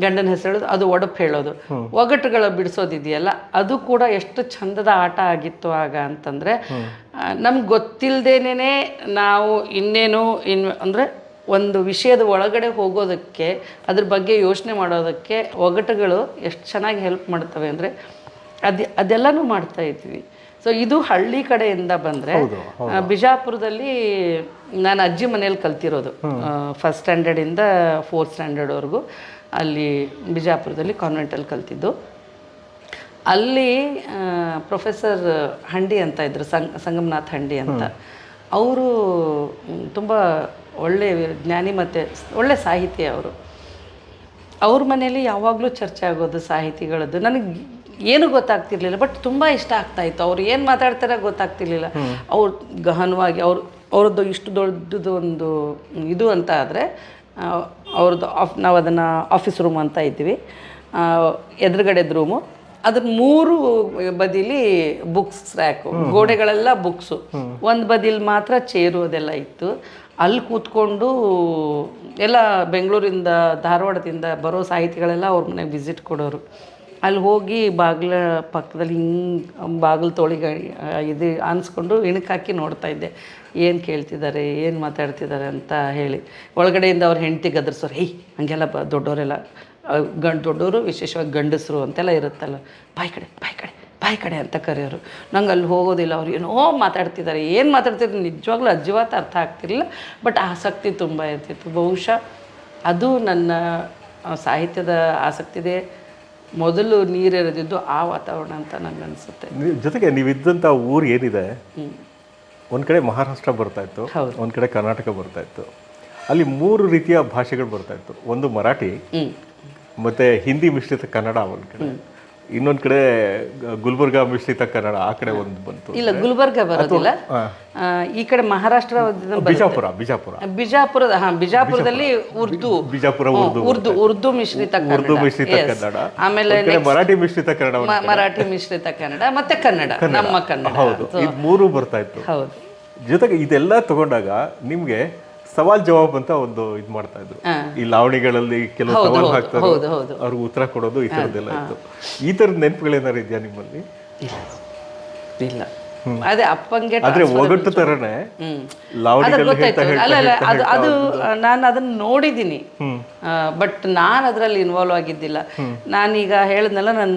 ಗಂಡನ ಹೆಸರು ಹೇಳೋದು, ಅದು ಒಡಪು ಹೇಳೋದು. ಒಗಟುಗಳ ಬಿಡಿಸೋದಿದೆಯಲ್ಲ, ಅದು ಕೂಡ ಎಷ್ಟು ಚಂದದ ಆಟ ಆಗಿತ್ತು ಆಗ ಅಂತಂದರೆ, ನಮ್ಗೆ ಗೊತ್ತಿಲ್ಲದೇನೆ ನಾವು ಇನ್ನೇನು ಅಂದರೆ ಒಂದು ವಿಷಯದ ಒಳಗಡೆ ಹೋಗೋದಕ್ಕೆ, ಅದ್ರ ಬಗ್ಗೆ ಯೋಚನೆ ಮಾಡೋದಕ್ಕೆ ಒಗಟುಗಳು ಎಷ್ಟು ಚೆನ್ನಾಗಿ ಹೆಲ್ಪ್ ಮಾಡ್ತವೆ ಅಂದರೆ ಅದೆಲ್ಲನೂ ಮಾಡ್ತಾ ಇದ್ವಿ. ಸೊ ಇದು ಹಳ್ಳಿ ಕಡೆಯಿಂದ ಬಂದರೆ, ಬಿಜಾಪುರದಲ್ಲಿ ನಾನು ಅಜ್ಜಿ ಮನೇಲಿ ಕಲ್ತಿರೋದು. ಫಸ್ಟ್ ಸ್ಟ್ಯಾಂಡರ್ಡಿಂದ 4th ಸ್ಟ್ಯಾಂಡರ್ಡ್ವರೆಗೂ ಅಲ್ಲಿ ಬಿಜಾಪುರದಲ್ಲಿ ಕಾನ್ವೆಂಟಲ್ಲಿ ಕಲ್ತಿದ್ದು. ಅಲ್ಲಿ ಪ್ರೊಫೆಸರ್ ಹಂಡಿ ಅಂತ ಇದ್ದರು, ಸಂಗಮನಾಥ್ ಹಂಡಿ ಅಂತ. ಅವರು ತುಂಬ ಒಳ್ಳೆ ಜ್ಞಾನಿ ಮತ್ತು ಒಳ್ಳೆ ಸಾಹಿತಿ ಅವರು. ಅವ್ರ ಮನೇಲಿ ಯಾವಾಗಲೂ ಚರ್ಚೆ ಆಗೋದು ಸಾಹಿತಿಗಳದ್ದು. ನನಗೆ ಏನೂ ಗೊತ್ತಾಗ್ತಿರ್ಲಿಲ್ಲ, ಬಟ್ ತುಂಬ ಇಷ್ಟ ಆಗ್ತಾಯಿತ್ತು. ಅವ್ರು ಏನು ಮಾತಾಡ್ತಾರೆ ಗೊತ್ತಾಗ್ತಿರ್ಲಿಲ್ಲ. ಅವ್ರು ಗಹನವಾಗಿ ಅವ್ರದ್ದು ಇಷ್ಟು ದೊಡ್ಡದು ಒಂದು ಇದು ಅಂತ ಆದರೆ ಅವ್ರದ್ದು ನಾವು ಅದನ್ನು ಆಫೀಸ್ ರೂಮ್ ಅಂತ ಇದ್ವಿ, ಎದುರುಗಡೆದ ರೂಮು. ಅದ್ರ 3 ಬದಿಲಿ ಬುಕ್ಸ್ ರ್ಯಾಕು, ಗೋಡೆಗಳೆಲ್ಲ ಬುಕ್ಸು, ಒಂದು ಬದಿಲಿ ಮಾತ್ರ ಚೇರು ಅದೆಲ್ಲ ಇತ್ತು. ಅಲ್ಲಿ ಕೂತ್ಕೊಂಡು ಎಲ್ಲ ಬೆಂಗಳೂರಿಂದ ಧಾರವಾಡದಿಂದ ಬರೋ ಸಾಹಿತಿಗಳೆಲ್ಲ ಅವ್ರ ಮನೆಗೆ ವಿಸಿಟ್ ಕೊಡೋರು. ಅಲ್ಲಿ ಹೋಗಿ ಬಾಗಿಲ ಪಕ್ಕದಲ್ಲಿ ಹಿಂಗೆ ಬಾಗಿಲು ತೋಳಿಗೆ ಇದು ಆನಿಸ್ಕೊಂಡು ಇಣುಕಾಕಿ ನೋಡ್ತಾಯಿದ್ದೆ, ಏನು ಕೇಳ್ತಿದ್ದಾರೆ, ಏನು ಮಾತಾಡ್ತಿದ್ದಾರೆ ಅಂತ ಹೇಳಿ. ಒಳಗಡೆಯಿಂದ ಅವ್ರ ಹೆಂಡತಿ ಗದರ್ಸೋರು, ಹೇಯ್ ಹಂಗೆಲ್ಲ ದೊಡ್ಡವರೆಲ್ಲ ದೊಡ್ಡವರು, ವಿಶೇಷವಾಗಿ ಗಂಡಸರು ಅಂತೆಲ್ಲ ಇರುತ್ತಲ್ಲ, ಬಾಯಿ ಕಡೆ ಅಂತ ಕರೆಯೋರು. ನಂಗೆ ಅಲ್ಲಿ ಹೋಗೋದಿಲ್ಲ. ಅವ್ರು ಏನೋ ಮಾತಾಡ್ತಿದ್ದಾರೆ, ಏನು ಮಾತಾಡ್ತಿದ್ರು ನಿಜವಾಗ್ಲೂ ಅಜ್ಜಿವಾತ ಅರ್ಥ ಆಗ್ತಿರಲಿಲ್ಲ, ಬಟ್ ಆಸಕ್ತಿ ತುಂಬ ಇರ್ತಿತ್ತು. ಬಹುಶಃ ಅದು ನನ್ನ ಸಾಹಿತ್ಯದ ಆಸಕ್ತಿದೆ ಮೊದಲು ನೀರೆರೆದಿದ್ದು ಆ ವಾತಾವರಣ ಅಂತ ನನಗೆ ಅನಿಸುತ್ತೆ. ಜೊತೆಗೆ ನೀವಿದ್ದಂಥ ಊರು ಏನಿದೆ, ಒಂದು ಕಡೆ ಮಹಾರಾಷ್ಟ್ರ ಬರ್ತಾಯಿತ್ತು, ಒಂದು ಕಡೆ ಕರ್ನಾಟಕ ಬರ್ತಾಯಿತ್ತು. ಅಲ್ಲಿ 3 ರೀತಿಯ ಭಾಷೆಗಳು ಬರ್ತಾಯಿತ್ತು. ಒಂದು ಮರಾಠಿ, ಮತ್ತು ಹಿಂದಿ ಮಿಶ್ರಿತ ಕನ್ನಡ ಒಂದು ಕಡೆ, ಇನ್ನೊಂದು ಕಡೆ ಗುಲ್ಬರ್ಗ ಮಿಶ್ರಿತ ಕನ್ನಡ ಆ ಕಡೆ ಒಂದು ಬಂತು. ಇಲ್ಲ, ಗುಲ್ಬರ್ಗ ಬರೋದಿಲ್ಲ, ಈ ಕಡೆ ಮಹಾರಾಷ್ಟ್ರ, ಬಿಜಾಪುರದಲ್ಲಿ ಉರ್ದು ಮಿಶ್ರಿತ ಕನ್ನಡ, ಆಮೇಲೆ ಮರಾಠಿ ಮಿಶ್ರಿತ ಕನ್ನಡ ಮತ್ತೆ ಕನ್ನಡ, ನಮ್ಮ ಕನ್ನಡ. ಹೌದು, ಇದು 3 ಬರ್ತಾ ಇತ್ತು. ಹೌದು. ಜೊತೆಗೆ ಇದೆಲ್ಲ ತಗೊಂಡಾಗ ನಿಮ್ಗೆ ಸವಾಲ್ ಜವಾಬ್ ಅಂತ ಒಂದು ಇದು ಮಾಡ್ತಾ ಇದ್ರು. ಈ ಲಾವಣಿಗಳಲ್ಲಿ ಕೆಲವು ಸವಾಲ್ ಹಾಕ್ತಾರೆ, ಅವ್ರಿಗೆ ಉತ್ತರ ಕೊಡೋದು, ಈ ಥರದ್ದೆಲ್ಲ ಇತ್ತು. ಈ ಥರದ ನೆನಪುಗಳೇನಾರು ಇದೆಯಾ ನಿಮ್ಮಲ್ಲಿ? ಇಲ್ಲ, ಅದೇ ಅಪ್ಪಂಗೆ ಆದ್ರೆ ಒಗಟು ತರನೇ ಅದು ನಾನು ಅದನ್ನ ನೋಡಿದ್ದೀನಿ, ಬಟ್ ನಾನು ಅದರಲ್ಲಿ ಇನ್ವಾಲ್ವ್ ಆಗಿದ್ದಿಲ್ಲ. ನಾನೀಗ ಹೇಳಿದ್ನಲ್ಲ, ನನ್ನ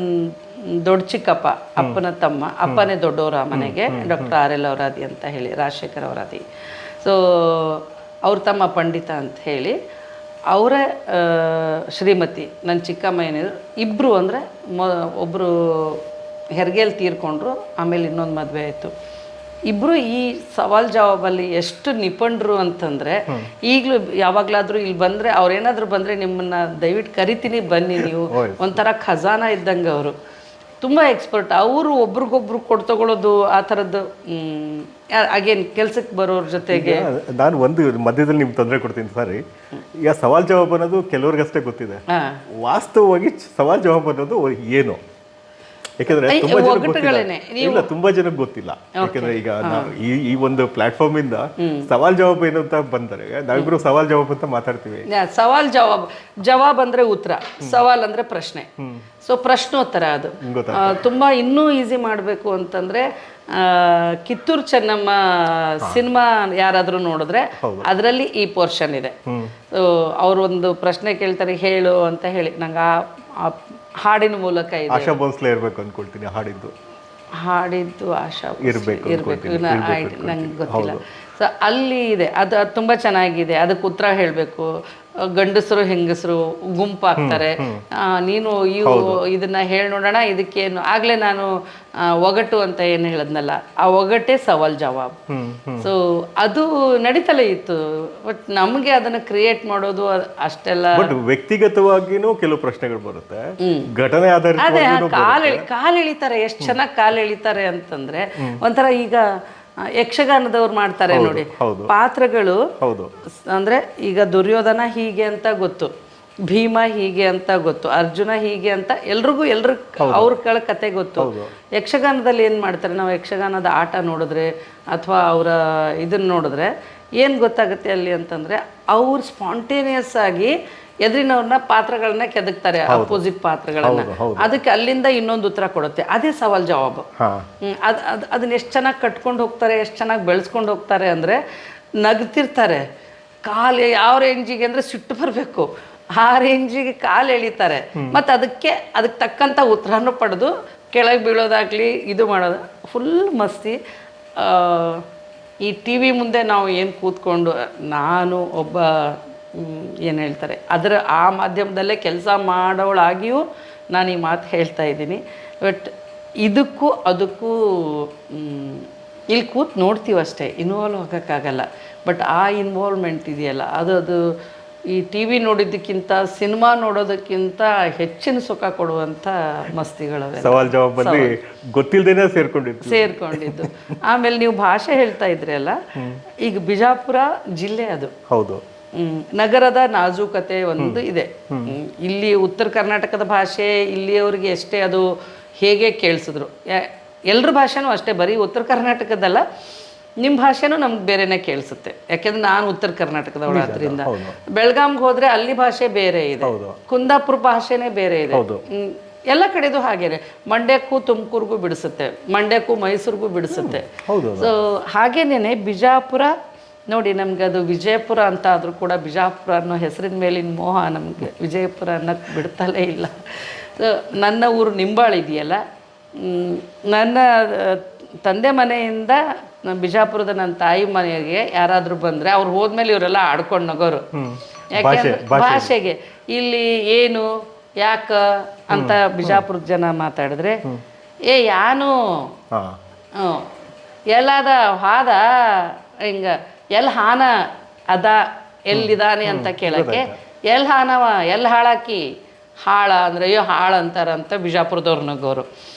ದೊಡ್ಡ ಚಿಕ್ಕಪ್ಪ, ಅಪ್ಪನ ತಮ್ಮ, ಅಪ್ಪನೇ ದೊಡ್ಡವರ ಮನೆಗೆ, ಡಾಕ್ಟರ್ RL ಅವರಾದಿ ಅಂತ ಹೇಳಿ, ರಾಜಶೇಖರ್ ಅವರಾದಿ. ಸೊ ಅವ್ರ ತಮ್ಮ ಪಂಡಿತ ಅಂತ ಹೇಳಿ, ಅವರ ಶ್ರೀಮತಿ ನನ್ನ ಚಿಕ್ಕಮ್ಮ ಏನಿದ್ರು, ಇಬ್ಬರು ಅಂದರೆ ಒಬ್ಬರು ಹೆರಿಗೆಯಲ್ಲಿ ತೀರ್ಕೊಂಡ್ರು, ಆಮೇಲೆ ಇನ್ನೊಂದು ಮದುವೆ ಆಯಿತು. ಇಬ್ಬರು ಈ ಸವಾಲ್ ಜವಾಬಲ್ಲಿ ಎಷ್ಟು ನಿಪುಣರು ಅಂತಂದರೆ, ಈಗಲೂ ಯಾವಾಗಲಾದರೂ ಇಲ್ಲಿ ಬಂದರೆ, ಅವ್ರೇನಾದರೂ ಬಂದರೆ ನಿಮ್ಮನ್ನು ದಯವಿಟ್ಟು ಕರಿತೀನಿ ಬನ್ನಿ ನೀವು, ಒಂಥರ ಖಜಾನ ಇದ್ದಂಗೆ ಅವರು. ತುಂಬ ಎಕ್ಸ್ಪರ್ಟ್ ಅವರು. ಒಬ್ರಿಗೊಬ್ರು ಕೊಡ್ತಗೊಳ್ಳೋದು ಆ ಥರದ್ದು. ಅಗೇನ್ ಕೆಲ್ಸಕ್ಕೆ ಬರೋರ ಜೊತೆಗೆ ನಾನು ಒಂದು ಮಧ್ಯದಲ್ಲಿ ನಿಮ್ಗೆ ತೊಂದರೆ ಕೊಡ್ತೀನಿ ಸರಿ. ಈಗ ಸವಾಲ್ ಜವಾಬ್ ಅನ್ನೋದು ಕೆಲವ್ರಿಗಷ್ಟೇ ಗೊತ್ತಿದೆ. ವಾಸ್ತವವಾಗಿ ಸವಾಲ್ ಜವಾಬ್ ಅನ್ನೋದು ಏನು? ಯಾಕಂದ್ರೆ ತುಂಬಾ ಜನಕ್ಕೆ ಗೊತ್ತಿಲ್ಲ. ಯಾಕಂದ್ರೆ ಈಗ ಈ ಒಂದು ಪ್ಲಾಟ್ಫಾರ್ಮ್ ಇಂದ ಸವಾಲ್ ಜವಾಬ್ ಏನು ಅಂತ ಬಂದರೆ ನಾವಿಬ್ರು ಸವಾಲ್ ಜವಾಬ್ ಅಂತ ಮಾತಾಡ್ತೀವಿ. ಸವಾಲ್ ಜವಾಬ್ ಅಂದ್ರೆ ಉತ್ತರ, ಸವಾಲ್ ಅಂದ್ರೆ ಪ್ರಶ್ನೆ. ಸೊ ಪ್ರಶ್ನೋತ್ತರ ಅದು ತುಂಬಾ ಇನ್ನೂ ಈಸಿ ಮಾಡಬೇಕು ಅಂತಂದ್ರೆ, ಕಿತ್ತೂರು ಚೆನ್ನಮ್ಮ ಸಿನಿಮಾ ಯಾರಾದ್ರೂ ನೋಡಿದ್ರೆ ಅದರಲ್ಲಿ ಈ ಪೋರ್ಷನ್ ಇದೆ. ಅವ್ರು ಒಂದು ಪ್ರಶ್ನೆ ಕೇಳ್ತಾರೆ, ಹೇಳು ಅಂತ ಹೇಳಿ, ನಂಗೆ ಆ ಹಾಡಿನ ಮೂಲಕ ಇದೆ. ಆಶಾ ಭೋಸ್ಲೆ ಇರ್ಬೇಕು ಅನ್ಕೊಳ್ತೀನಿ. ಹಾಡಿದ್ದು ಆಶಾ ಇರ್ಬೇಕು, ನಂಗೆ ಗೊತ್ತಿಲ್ಲ. ಸೊ ಅಲ್ಲಿ ಇದೆ, ಅದು ತುಂಬ ಚೆನ್ನಾಗಿದೆ. ಅದಕ್ಕೆ ಉತ್ತರ ಹೇಳಬೇಕು. ಗಂಡಸರು ಹೆಂಗಸರು ಗುಂಪಾಗ್ತಾರೆ, ನೀನು ಇದನ್ನ ಹೇಳಿ ನೋಡೋಣ, ಇದಕ್ಕೇನು ಆಗ್ಲೇ ನಾನು ಒಗಟು ಅಂತ ಏನು ಹೇಳದ್ನಲ್ಲ, ಆ ಒಗಟೇ ಸವಾಲ್ ಜವಾಬ್. ಸೊ ಅದು ನಡೀತಲೇ ಇತ್ತು. ಬಟ್ ನಮಗೆ ಅದನ್ನ ಕ್ರಿಯೇಟ್ ಮಾಡೋದು ಅಷ್ಟೆಲ್ಲ. ವ್ಯಕ್ತಿಗತವಾಗಿನೂ ಕೆಲವು ಪ್ರಶ್ನೆಗಳು ಬರುತ್ತೆ, ಘಟನೆ ಆಧಾರಿತ. ಕಾಲ್ ಎಳಿತಾರೆ, ಎಷ್ಟು ಚೆನ್ನಾಗಿ ಕಾಲ್ ಎಳಿತಾರೆ ಅಂತಂದ್ರೆ, ಒಂಥರ ಈಗ ಯಕ್ಷಗಾನದವ್ರು ಮಾಡ್ತಾರೆ ನೋಡಿ ಪಾತ್ರಗಳು. ಅಂದ್ರೆ ಈಗ ದುರ್ಯೋಧನ ಹೀಗೆ ಅಂತ ಗೊತ್ತು, ಭೀಮ ಹೀಗೆ ಅಂತ ಗೊತ್ತು, ಅರ್ಜುನ ಹೀಗೆ ಅಂತ ಎಲ್ರಿಗೂ ಅವ್ರ ಕತೆ ಗೊತ್ತು. ಯಕ್ಷಗಾನದಲ್ಲಿ ಏನು ಮಾಡ್ತಾರೆ, ನಾವು ಯಕ್ಷಗಾನದ ಆಟ ನೋಡಿದ್ರೆ ಅಥವಾ ಅವರ ಇದನ್ನು ನೋಡಿದ್ರೆ ಏನು ಗೊತ್ತಾಗುತ್ತೆ ಅಲ್ಲಿ ಅಂತಂದರೆ, ಅವ್ರು ಸ್ಪಾಂಟೇನಿಯಸ್ ಆಗಿ ಎದುರಿನವ್ರನ್ನ ಪಾತ್ರಗಳನ್ನ ಕೆದಕ್ತಾರೆ, ಅಪೋಸಿಟ್ ಪಾತ್ರಗಳನ್ನ. ಅದಕ್ಕೆ ಅಲ್ಲಿಂದ ಇನ್ನೊಂದು ಉತ್ತರ ಕೊಡುತ್ತೆ. ಅದೇ ಸವಾಲ್ ಜವಾಬು. ಅದನ್ನ ಎಷ್ಟು ಚೆನ್ನಾಗಿ ಕಟ್ಕೊಂಡು ಹೋಗ್ತಾರೆ, ಎಷ್ಟು ಚೆನ್ನಾಗಿ ಬೆಳೆಸ್ಕೊಂಡು ಹೋಗ್ತಾರೆ ಅಂದರೆ, ನಗ್ತಿರ್ತಾರೆ. ಕಾಲು ಯಾವ ರೇಂಜಿಗೆ ಅಂದರೆ ಸಿಟ್ಟು ಬರಬೇಕು, ಆ ರೇಂಜಿಗೆ ಕಾಲು ಎಳಿತಾರೆ. ಮತ್ತು ಅದಕ್ಕೆ ತಕ್ಕಂಥ ಉತ್ತರನೂ ಪಡೆದು ಕೆಳಗೆ ಬೀಳೋದಾಗಲಿ ಇದು ಮಾಡೋದು ಫುಲ್ ಮಸ್ತಿ. ಈ ಟಿ ವಿ ಮುಂದೆ ನಾವು ಏನು ಕೂತ್ಕೊಂಡು, ನಾನು ಒಬ್ಬ ಏನು ಹೇಳ್ತಾರೆ ಆ ಮಾಧ್ಯಮದಲ್ಲೇ ಕೆಲಸ ಮಾಡೋಳಾಗಿಯೂ ನಾನು ಈ ಮಾತು ಹೇಳ್ತಾ ಇದ್ದೀನಿ. ಬಟ್ ಇದಕ್ಕೂ ಅದಕ್ಕೂ ಇಲ್ಲಿ ಕೂತು ನೋಡ್ತೀವಿ ಅಷ್ಟೇ, ಇನ್ವಾಲ್ವ್ ಆಗೋಕ್ಕಾಗಲ್ಲ. ಬಟ್ ಆ ಇನ್ವಾಲ್ವ್ಮೆಂಟ್ ಇದೆಯಲ್ಲ, ಅದು ಈ ಟಿ ವಿ ನೋಡಿದ್ದಕ್ಕಿಂತ ಸಿನಿಮಾ ನೋಡೋದಕ್ಕಿಂತ ಹೆಚ್ಚಿನ ಸುಖ ಕೊಡುವಂಥ ಮಸ್ತಿಗಳವೆ. ಸವಾಲ್ ಜವಾಬಲ್ಲಿ ಗೊತ್ತಿಲ್ಲದೇನೆ ಸೇರ್ಕೊಂಡಿದ್ದು. ಆಮೇಲೆ ನೀವು ಭಾಷೆ ಹೇಳ್ತಾ ಇದ್ರಿ ಅಲ್ಲ, ಈಗ ಬಿಜಾಪುರ ಜಿಲ್ಲೆ ಅದು ಹೌದು, ನಗರದ ನಾಜೂಕತೆ ಒಂದು ಇದೆ. ಇಲ್ಲಿ ಉತ್ತರ ಕರ್ನಾಟಕದ ಭಾಷೆ ಇಲ್ಲಿಯವ್ರಿಗೆ ಎಷ್ಟೇ ಅದು ಹೇಗೆ ಕೇಳಿಸಿದ್ರು, ಎಲ್ಲರ ಭಾಷೆನೂ ಅಷ್ಟೇ, ಬರೀ ಉತ್ತರ ಕರ್ನಾಟಕದಲ್ಲ, ನಿಮ್ಮ ಭಾಷೆನೂ ನಮ್ಗೆ ಬೇರೆನೇ ಕೇಳಿಸುತ್ತೆ. ಯಾಕೆಂದ್ರೆ ನಾನು ಉತ್ತರ ಕರ್ನಾಟಕದವಳಾದ್ರಿಂದ. ಬೆಳಗಾಂಗೆ ಹೋದರೆ ಅಲ್ಲಿ ಭಾಷೆ ಬೇರೆ ಇದೆ, ಕುಂದಾಪುರ ಭಾಷೆನೇ ಬೇರೆ ಇದೆ, ಎಲ್ಲ ಕಡೆದು ಹಾಗೇನೆ. ಮಂಡ್ಯಕ್ಕೂ ತುಮಕೂರಿಗೂ ಬಿಡಿಸುತ್ತೆ, ಮಂಡ್ಯಕ್ಕೂ ಮೈಸೂರಿಗೂ ಬಿಡಿಸುತ್ತೆ. ಸೊ ಹಾಗೇನೆ ಬಿಜಾಪುರ ನೋಡಿ, ನಮ್ಗೆ ಅದು ವಿಜಯಪುರ ಅಂತ ಆದರೂ ಕೂಡ ಬಿಜಾಪುರ ಅನ್ನೋ ಹೆಸರಿನ ಮೇಲಿನ ಮೋಹ ನಮಗೆ ವಿಜಯಪುರ ಅನ್ನೋಕ್ಕೆ ಬಿಡ್ತಲೇ ಇಲ್ಲ. ಸೊ ನನ್ನ ಊರು ನಿಂಬಾಳು ಇದೆಯಲ್ಲ, ನನ್ನ ತಂದೆ ಮನೆಯಿಂದ ಬಿಜಾಪುರದ ನನ್ನ ತಾಯಿ ಮನೆಗೆ ಯಾರಾದರೂ ಬಂದರೆ ಅವ್ರು ಹೋದ್ಮೇಲೆ ಇವರೆಲ್ಲ ಆಡ್ಕೊಂಡು ನಗೋರು. ಯಾಕೆಂದ್ರೆ ಭಾಷೆಗೆ ಇಲ್ಲಿ ಏನು ಯಾಕ ಅಂತ ಬಿಜಾಪುರದ ಜನ ಮಾತಾಡಿದ್ರೆ, ಯಾನು ಎಲ್ಲದ ಹಾದ ಹಿಂಗ ಎಲ್ಲಿ ಹಾನ ಅದ ಎಲ್ಲಿದ್ದಾನೆ ಅಂತ ಕೇಳಕ್ಕೆ, ಎಲ್ಲಿ ಹಾನವ ಎಲ್ಲಿ ಹಾಳಾಕಿ, ಹಾಳ ಅಂದ್ರೆ ಅಯ್ಯೋ ಹಾಳು ಅಂತಾರಂತ ಬಿಜಾಪುರದವ್ರು ನಗೋರು.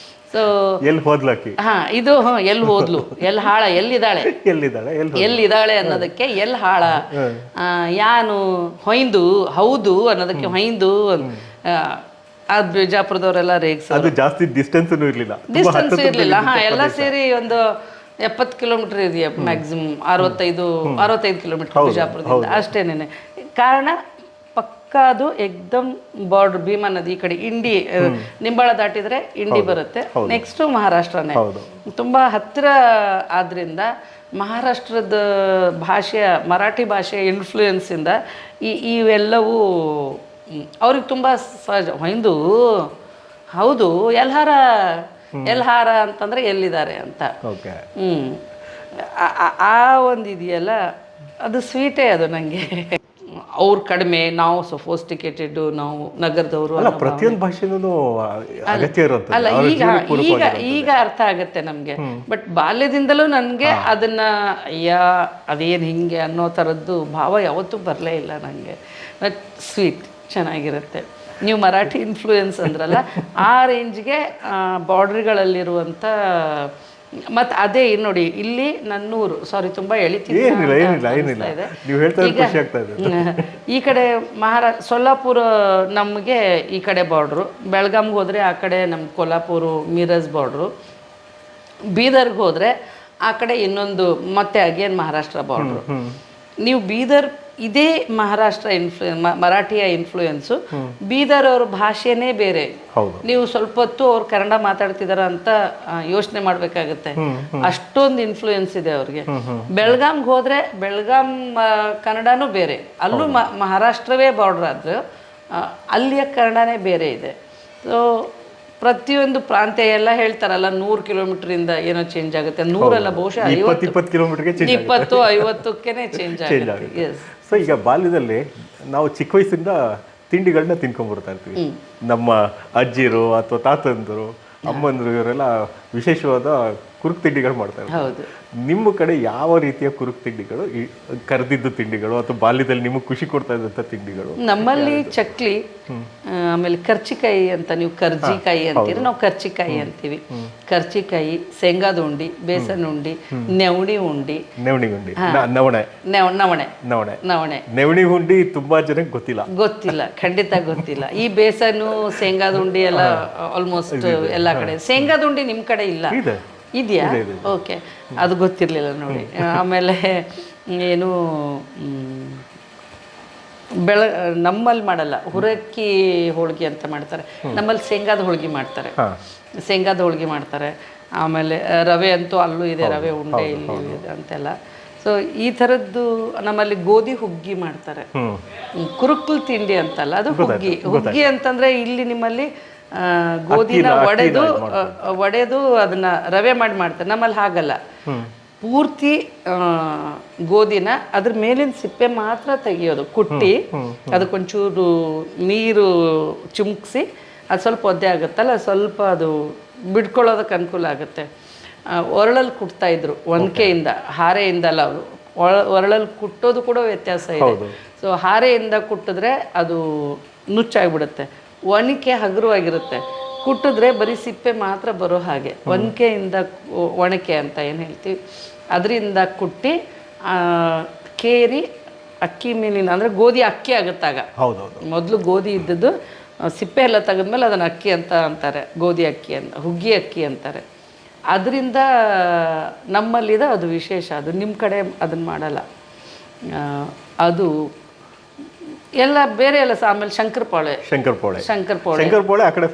ಸೊ ಎಲ್ಲಿ ಹೋದ್ಲಕ್ಕಿ, ಇದು ಎಲ್ಲಿ ಹೋದ್ಲು, ಎಲ್ಲಿ ಹಾಳ, ಎಲ್ಲಿದ್ದಾಳೆ ಅನ್ನೋದಕ್ಕೆ ಎಲ್ಲಿ ಹಾಳ, ಯಾನು ಹೊಯ್ದು ಹೌದು ಅನ್ನೋದಕ್ಕೆ ಹೊಯ್ದು. ಅದು ಬಿಜಾಪುರದವರೆಲ್ಲ ರೇಗ್ಸೋದು. ಜಾಸ್ತಿ ಡಿಸ್ಟೆನ್ಸ್ ಇರಲಿಲ್ಲ, ಎಲ್ಲ ಸೇರಿ ಒಂದು 70 ಕಿಲೋಮೀಟರ್ ಇದೆಯಾ ಮ್ಯಾಕ್ಸಿಮಮ್, 65 ಕಿಲೋಮೀಟರ್ ಬಿಜಾಪುರದಿಂದ ಅಷ್ಟೇನೆ. ಕಾರಣ ಪಕ್ಕ ಅದು ಎಕ್ದಮ್ ಬಾರ್ಡರ್, ಭೀಮಾ ನದಿ ಈ ಕಡೆ ಇಂಡಿ, ನಿಂಬಾಳ ದಾಟಿದ್ರೆ ಇಂಡಿ ಬರುತ್ತೆ, ನೆಕ್ಸ್ಟು ಮಹಾರಾಷ್ಟ್ರನೇ, ತುಂಬ ಹತ್ತಿರ. ಆದ್ದರಿಂದ ಮಹಾರಾಷ್ಟ್ರದ ಭಾಷೆಯ, ಮರಾಠಿ ಭಾಷೆಯ ಇನ್ಫ್ಲೂಯೆನ್ಸಿಂದ ಇವೆಲ್ಲವೂ ಅವ್ರಿಗೆ ತುಂಬ ಸಹಜ. ಹೊಯ್ದು ಹೌದು, ಎಲ್ಹಾರ ಅಂತಂದರೆ ಎಲ್ಲಿದ್ದಾರೆ ಅಂತ. ಆ ಒಂದು ಇದೆಯಲ್ಲ, ಅದು ಸ್ವೀಟೇ ಅದು ನನಗೆ. ಅವ್ರು ಕಡಿಮೆ, ನಾವು ಸೊಫೋಸ್ಟಿಕೇಟೆಡ್, ನಾವು ನಗರದವರು. ಪ್ರತಿಯೊಂದು ಭಾಷೆನೂ ಅಗತ್ಯ ಇರುತ್ತೆ. ಅಲ್ಲ, ಈಗ ಅರ್ಥ ಆಗುತ್ತೆ ನಮಗೆ. ಬಟ್ ಬಾಲ್ಯದಿಂದಲೂ ನನಗೆ ಅದನ್ನ ಅದೇನು ಹಿಂಗೆ ಅನ್ನೋ ಥರದ್ದು ಭಾವ ಯಾವತ್ತೂ ಬರಲೇ ಇಲ್ಲ ನನಗೆ. ಬಟ್ ಸ್ವೀಟ್ ಚೆನ್ನಾಗಿರುತ್ತೆ. ನೀವು ಮರಾಠಿ ಇನ್ಫ್ಲೂಯೆನ್ಸ್ ಅಂದ್ರಲ್ಲ, ಆ ರೇಂಜ್ಗೆ ಬಾರ್ಡ್ರ್ಗಳಲ್ಲಿರುವಂಥ. ಮತ್ತು ಅದೇ ನೋಡಿ, ಇಲ್ಲಿ ನನ್ನೂರು, ಸಾರಿ ತುಂಬ ಎಳಿತೀನಿ, ಈ ಕಡೆ ಸೊಲ್ಲಾಪುರ ನಮಗೆ ಈ ಕಡೆ ಬಾರ್ಡ್ರು, ಬೆಳಗಾಂಗೆ ಹೋದರೆ ಆ ಕಡೆ ನಮ್ಮ ಕೊಲ್ಹಾಪುರ ಮಿರಜ್ ಬಾರ್ಡ್ರು, ಬೀದರ್ಗೆ ಹೋದರೆ ಆ ಕಡೆ ಇನ್ನೊಂದು ಮತ್ತೆ ಅಗೇನ್ ಮಹಾರಾಷ್ಟ್ರ ಬಾರ್ಡ್ರು. ನೀವು ಬೀದರ್, ಇದೇ ಮಹಾರಾಷ್ಟ್ರ ಮರಾಠಿಯ ಇನ್ಫ್ಲೂಯೆನ್ಸು, ಬೀದರ್ ಅವ್ರ ಭಾಷೆನೇ ಬೇರೆ. ನೀವು ಸ್ವಲ್ಪ ಹೊತ್ತು ಅವ್ರು ಕನ್ನಡ ಮಾತಾಡ್ತಿದಾರ ಅಂತ ಯೋಚನೆ ಮಾಡ್ಬೇಕಾಗತ್ತೆ, ಅಷ್ಟೊಂದು ಇನ್ಫ್ಲೂಯೆನ್ಸ್ ಇದೆ ಅವ್ರಿಗೆ. ಬೆಳಗಾಂಗೆ ಹೋದ್ರೆ ಬೆಳಗಾಂ ಕನ್ನಡನೂ ಬೇರೆ, ಅಲ್ಲೂ ಮಹಾರಾಷ್ಟ್ರವೇ ಬಾರ್ಡರ್ ಆದ್ರೆ ಅಲ್ಲಿಯ ಕನ್ನಡನೇ ಬೇರೆ ಇದೆ. ಸೊ ಪ್ರತಿಯೊಂದು ಪ್ರಾಂತ್ಯ ಎಲ್ಲ ಹೇಳ್ತಾರಲ್ಲ 100 ಕಿಲೋಮೀಟರಿಂದ ಏನೋ ಚೇಂಜ್ ಆಗುತ್ತೆ, 100 ಅಲ್ಲ ಬಹುಶಃ 20 ಕಿಲೋಮೀಟರ್ಗೆ 20-50ಕ್ಕೇ ಚೇಂಜ್ ಆಗುತ್ತೆ. ಸೊ ಈಗ ಬಾಲ್ಯದಲ್ಲಿ ನಾವು ಚಿಕ್ಕ ವಯಸ್ಸಿಂದ ತಿಂಡಿಗಳನ್ನ ತಿನ್ಕೊಂಡ್ಬರ್ತಾ ಇರ್ತೀವಿ. ನಮ್ಮ ಅಜ್ಜಿರು ಅಥವಾ ತಾತಂದರು, ಅಮ್ಮಂದರು ಇವರೆಲ್ಲ ವಿಶೇಷವಾದ ಕುರುಕ್ ತಿಂಡಿಗಳು ಮಾಡ್ತಾ ಇರ್ತಾರೆ. ಹೌದು. ನಿಮ್ಮ ಕಡೆ ಯಾವ ರೀತಿಯ ಕುರುಕ್ ತಿಂಡಿಗಳು, ಕರೆದಿದ್ದು ತಿಂಡಿಗಳು ಅಥವಾ ಬಾಲ್ಯದಲ್ಲಿ ನಿಮಗೆ ಖುಷಿ ಕೊಡ್ತಾ ಇದ್ದಂಥ ತಿಂಡಿಗಳು? ನಮ್ಮಲ್ಲಿ ಚಕ್ಲಿ, ಆಮೇಲೆ ಕರ್ಚಿಕಾಯಿ ಅಂತ, ನೀವು ಕರ್ಜಿಕಾಯಿ ಅಂತೀರಿ, ನಾವು ಕರ್ಚಿಕಾಯಿ ಅಂತೀವಿ. ಕರ್ಚಿಕಾಯಿ, ಶೇಂಗಾದ ಉಂಡಿ, ಬೇಸನ್ ಉಂಡಿ, ನವಣಿ ಉಂಡಿ. ನವಣಿ ಉಂಡಿ, ನವಣೆ ನವಣೆ ನವಣೆ ನವಣೆ ನವಣಿ ಉಂಡಿ ತುಂಬಾ ಜನಕ್ಕೆ ಗೊತ್ತಿಲ್ಲ, ಖಂಡಿತ ಗೊತ್ತಿಲ್ಲ. ಈ ಬೇಸನ್ನು ಶೇಂಗಾದ ಉಂಡಿ ಎಲ್ಲ ಆಲ್ಮೋಸ್ಟ್ ಎಲ್ಲ ಕಡೆ. ಶೇಂಗಾದ ಉಂಡಿ ನಿಮ್ಮ ಕಡೆ ಇಲ್ಲ, ಇದೆಯಾ? ಓಕೆ, ಅದು ಗೊತ್ತಿರಲಿಲ್ಲ ನೋಡಿ. ಆಮೇಲೆ ಏನು ನಮ್ಮಲ್ಲಿ ಮಾಡಲ್ಲ, ಹುರಕ್ಕಿ ಹೋಳಿಗೆ ಅಂತ ಮಾಡ್ತಾರೆ. ನಮ್ಮಲ್ಲಿ ಶೇಂಗಾದ ಹೋಳಿಗೆ ಮಾಡ್ತಾರೆ, ಶೇಂಗಾದ ಹೋಳಿಗೆ ಮಾಡ್ತಾರೆ. ಆಮೇಲೆ ರವೆ ಅಂತೂ ಅಲ್ಲೂ ಇದೆ, ರವೆ ಉಂಡೆ ಇಲ್ಲಿ ಇದೆ ಅಂತೆಲ್ಲ. ಸೊ ಈ ಥರದ್ದು ನಮ್ಮಲ್ಲಿ ಗೋಧಿ ಹುಗ್ಗಿ ಮಾಡ್ತಾರೆ. ಕುರುಕ್ಲು ತಿಂಡಿ ಅಂತಲ್ಲ, ಅದು ಹುಗ್ಗಿ. ಹುಗ್ಗಿ ಅಂತಂದರೆ ಇಲ್ಲಿ ನಿಮ್ಮಲ್ಲಿ ಗೋಧಿನ ಒಡೆದು ಅದನ್ನ ರವೆ ಮಾಡಿ ಮಾಡ್ತಾರೆ. ನಮ್ಮಲ್ಲಿ ಹಾಗಲ್ಲ, ಪೂರ್ತಿ ಗೋಧಿನ ಅದ್ರ ಮೇಲಿನ ಸಿಪ್ಪೆ ಮಾತ್ರ ತೆಗಿಯೋದು, ಕುಟ್ಟಿ ಅದಕ್ಕೊಂಚೂರು ನೀರು ಚಿಮ್ಕಿಸಿ, ಅದು ಸ್ವಲ್ಪ ಒದ್ದೆ ಆಗುತ್ತಲ್ಲ, ಸ್ವಲ್ಪ ಅದು ಬಿಡ್ಕೊಳ್ಳೋದಕ್ಕೆ ಅನುಕೂಲ ಆಗುತ್ತೆ. ಒರಳಲ್ಲಿ ಕುಟ್ತಾಯಿದ್ರು, ಒನಕೆಯಿಂದ, ಹಾರೆಯಿಂದ ಅಲ್ಲ. ಅವರು ಒರಳಲ್ಲಿ ಕುಟ್ಟೋದು ಕೂಡ ವ್ಯತ್ಯಾಸ ಇದೆ. ಸೊ ಹಾರೆಯಿಂದ ಕುಟ್ಟಿದ್ರೆ ಅದು ನುಚ್ಚಾಗಿಬಿಡುತ್ತೆ, ಒನಕೆ ಹಗುರವಾಗಿರುತ್ತೆ. ಕುಟ್ಟಿದ್ರೆ ಬರೀ ಸಿಪ್ಪೆ ಮಾತ್ರ ಬರೋ ಹಾಗೆ. ಒನಕೆಯಿಂದ, ಒಣಕೆ ಅಂತ ಏನು ಹೇಳ್ತೀವಿ, ಅದರಿಂದ ಕುಟ್ಟಿ ಕೇರಿ ಅಕ್ಕಿ ಮೇಲಿನ, ಅಂದರೆ ಗೋಧಿ ಅಕ್ಕಿ ಆಗುತ್ತಾಗ. ಮೊದಲು ಗೋಧಿ ಇದ್ದದ್ದು ಸಿಪ್ಪೆ ಎಲ್ಲ ತೆಗೆದ್ಮೇಲೆ ಅದನ್ನು ಅಕ್ಕಿ ಅಂತ ಅಂತಾರೆ, ಗೋಧಿ ಅಕ್ಕಿ ಅಂತ, ಹುಗ್ಗಿ ಅಕ್ಕಿ ಅಂತಾರೆ. ಅದರಿಂದ ನಮ್ಮಲ್ಲಿದೆ, ಅದು ವಿಶೇಷ. ಅದು ನಿಮ್ಮ ಕಡೆ ಅದನ್ನು ಮಾಡಲ್ಲ. ಅದು ಎಲ್ಲ ಬೇರೆ ಎಲ್ಲ. ಆಮೇಲೆ ಶಂಕರಪೋಳೆ ಆ ಕಡೆ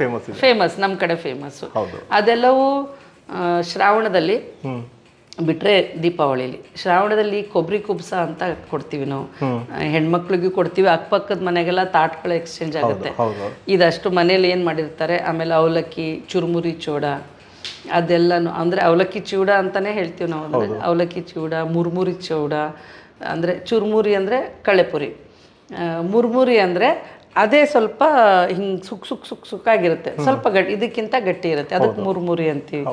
ಫೇಮಸ್, ನಮ್ಮ ಕಡೆ ಫೇಮಸ್ಸು. ಅದೆಲ್ಲವೂ ಶ್ರಾವಣದಲ್ಲಿ ಬಿಟ್ಟರೆ ದೀಪಾವಳಿಲಿ. ಶ್ರಾವಣದಲ್ಲಿ ಕೊಬ್ಬರಿ ಕುಬ್ಸ ಅಂತ ಕೊಡ್ತೀವಿ ನಾವು, ಹೆಣ್ಮಕ್ಳಿಗೂ ಕೊಡ್ತೀವಿ. ಅಕ್ಕಪಕ್ಕದ ಮನೆಗೆಲ್ಲ ತಾಟ್ಗಳು ಎಕ್ಸ್ಚೇಂಜ್ ಆಗುತ್ತೆ. ಇದಷ್ಟು ಮನೇಲಿ ಏನು ಮಾಡಿರ್ತಾರೆ. ಆಮೇಲೆ ಅವಲಕ್ಕಿ, ಚುರುಮುರಿ ಚೂಡ, ಅದೆಲ್ಲನೂ ಅಂದರೆ ಅವಲಕ್ಕಿ ಚೂಡ ಅಂತಲೇ ಹೇಳ್ತೀವಿ ನಾವು. ಅಂದರೆ ಅವಲಕ್ಕಿ ಚೂಡ, ಮುರ್ಮುರಿ ಚೂಡ, ಅಂದರೆ ಚುರುಮುರಿ ಅಂದರೆ ಕಳ್ಳೆಪುರಿ, ಮುರ್ಮುರಿ ಅಂದರೆ ಅದೇ ಸ್ವಲ್ಪ ಹಿಂಗೆ ಸುಕ್ಕಾಗಿರುತ್ತೆ, ಸ್ವಲ್ಪ ಇದಕ್ಕಿಂತ ಗಟ್ಟಿ ಇರುತ್ತೆ, ಅದಕ್ಕೆ ಮುರ್ಮುರಿ ಅಂತೀವಿ.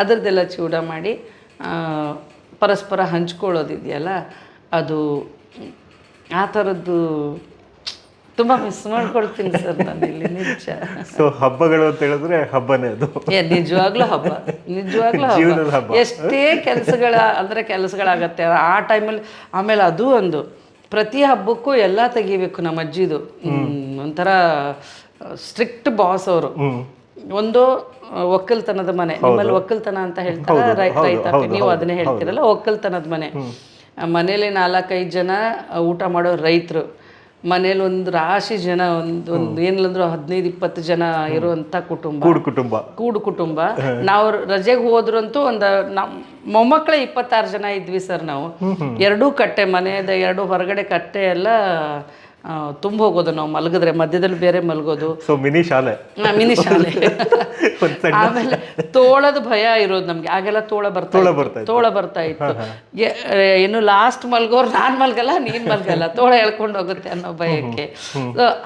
ಅದರದ್ದೆಲ್ಲ ಚೂಡ ಮಾಡಿ ಪರಸ್ಪರ ಹಂಚ್ಕೊಳ್ಳೋದಿದೆಯಲ್ಲ, ಅದು ಆ ಥರದ್ದು ತುಂಬ ಮಿಸ್ ಮಾಡ್ಕೊಳ್ತೀನಿ ಸರ್ ನಾನು ಇಲ್ಲಿ, ನಿಜ. ಸೊ ಹಬ್ಬಗಳು ಅಂತ ಹೇಳಿದ್ರೆ ಹಬ್ಬನೇ ಅದು. ನಿಜವಾಗ್ಲೂ ಹಬ್ಬ, ನಿಜವಾಗ್ಲೂ ಹಬ್ಬ. ಎಷ್ಟೇ ಕೆಲಸಗಳಾಗತ್ತೆ ಆ ಟೈಮಲ್ಲಿ. ಆಮೇಲೆ ಅದು ಒಂದು ಪ್ರತಿ ಹಬ್ಬಕ್ಕೂ ಎಲ್ಲ ತೆಗಿಬೇಕು. ನಮ್ಮ ಅಜ್ಜಿದು ಒಂಥರ ಸ್ಟ್ರಿಕ್ಟ್ ಬಾಸ್ ಅವರು. ಒಂದು ಒಕ್ಕಲ್ತನದ ಮನೆ, ನಿಮ್ಮಲ್ಲಿ ಒಕ್ಕಲ್ತನ ಅಂತ ಹೇಳ್ತಾರೆ, ರೈತಾಪಿ, ನೀವು ಅದನ್ನೇ ಹೇಳ್ತೀರಲ್ಲ, ಒಕ್ಕಲ್ತನದ ಮನೆ. ಮನೇಲಿ 4-5 ಜನ ಊಟ ಮಾಡೋ ರೈತರು, ಮನೇಲಿ ಒಂದು ರಾಶಿ ಜನ, ಒಂದು ಏನಿಲ್ಲಂದ್ರೂ 15-20 ಜನ ಇರುವಂಥ ಕೂಡು ಕುಟುಂಬ. ನಾವು ರಜೆಗೆ ಹೋದ್ರಂತೂ ಒಂದು ಮೊಮ್ಮಕ್ಕಳೇ 26 ಜನ ಇದ್ವಿ ಸರ್ ನಾವು. 2 ಕಟ್ಟೆ, ಮನೆಯದ 2 ಹೊರಗಡೆ ಕಟ್ಟೆ ಎಲ್ಲ ತುಂಬ ಹೋಗೋದು ನಾವು ಮಲಗಿದ್ರೆ, ಮಧ್ಯದಲ್ಲಿ ಬೇರೆ ಮಲಗೋದು. ಮಿನಿ ಶಾಲೆ. ಆಮೇಲೆ ತೋಳದ ಭಯ ಇರೋದು ನಮ್ಗೆ. ಆಗೆಲ್ಲ ತೋಳ ಬರ್ತಾ ಇತ್ತು. ಏನು ಲಾಸ್ಟ್ ಮಲ್ಗೋರು ನಾನು ಮಲ್ಗಲ್ಲ, ನೀನ್ ಮಲ್ಗಲ್ಲ, ತೋಳ ಎಳ್ಕೊಂಡು ಹೋಗುತ್ತೆ ಅನ್ನೋ ಭಯಕ್ಕೆ.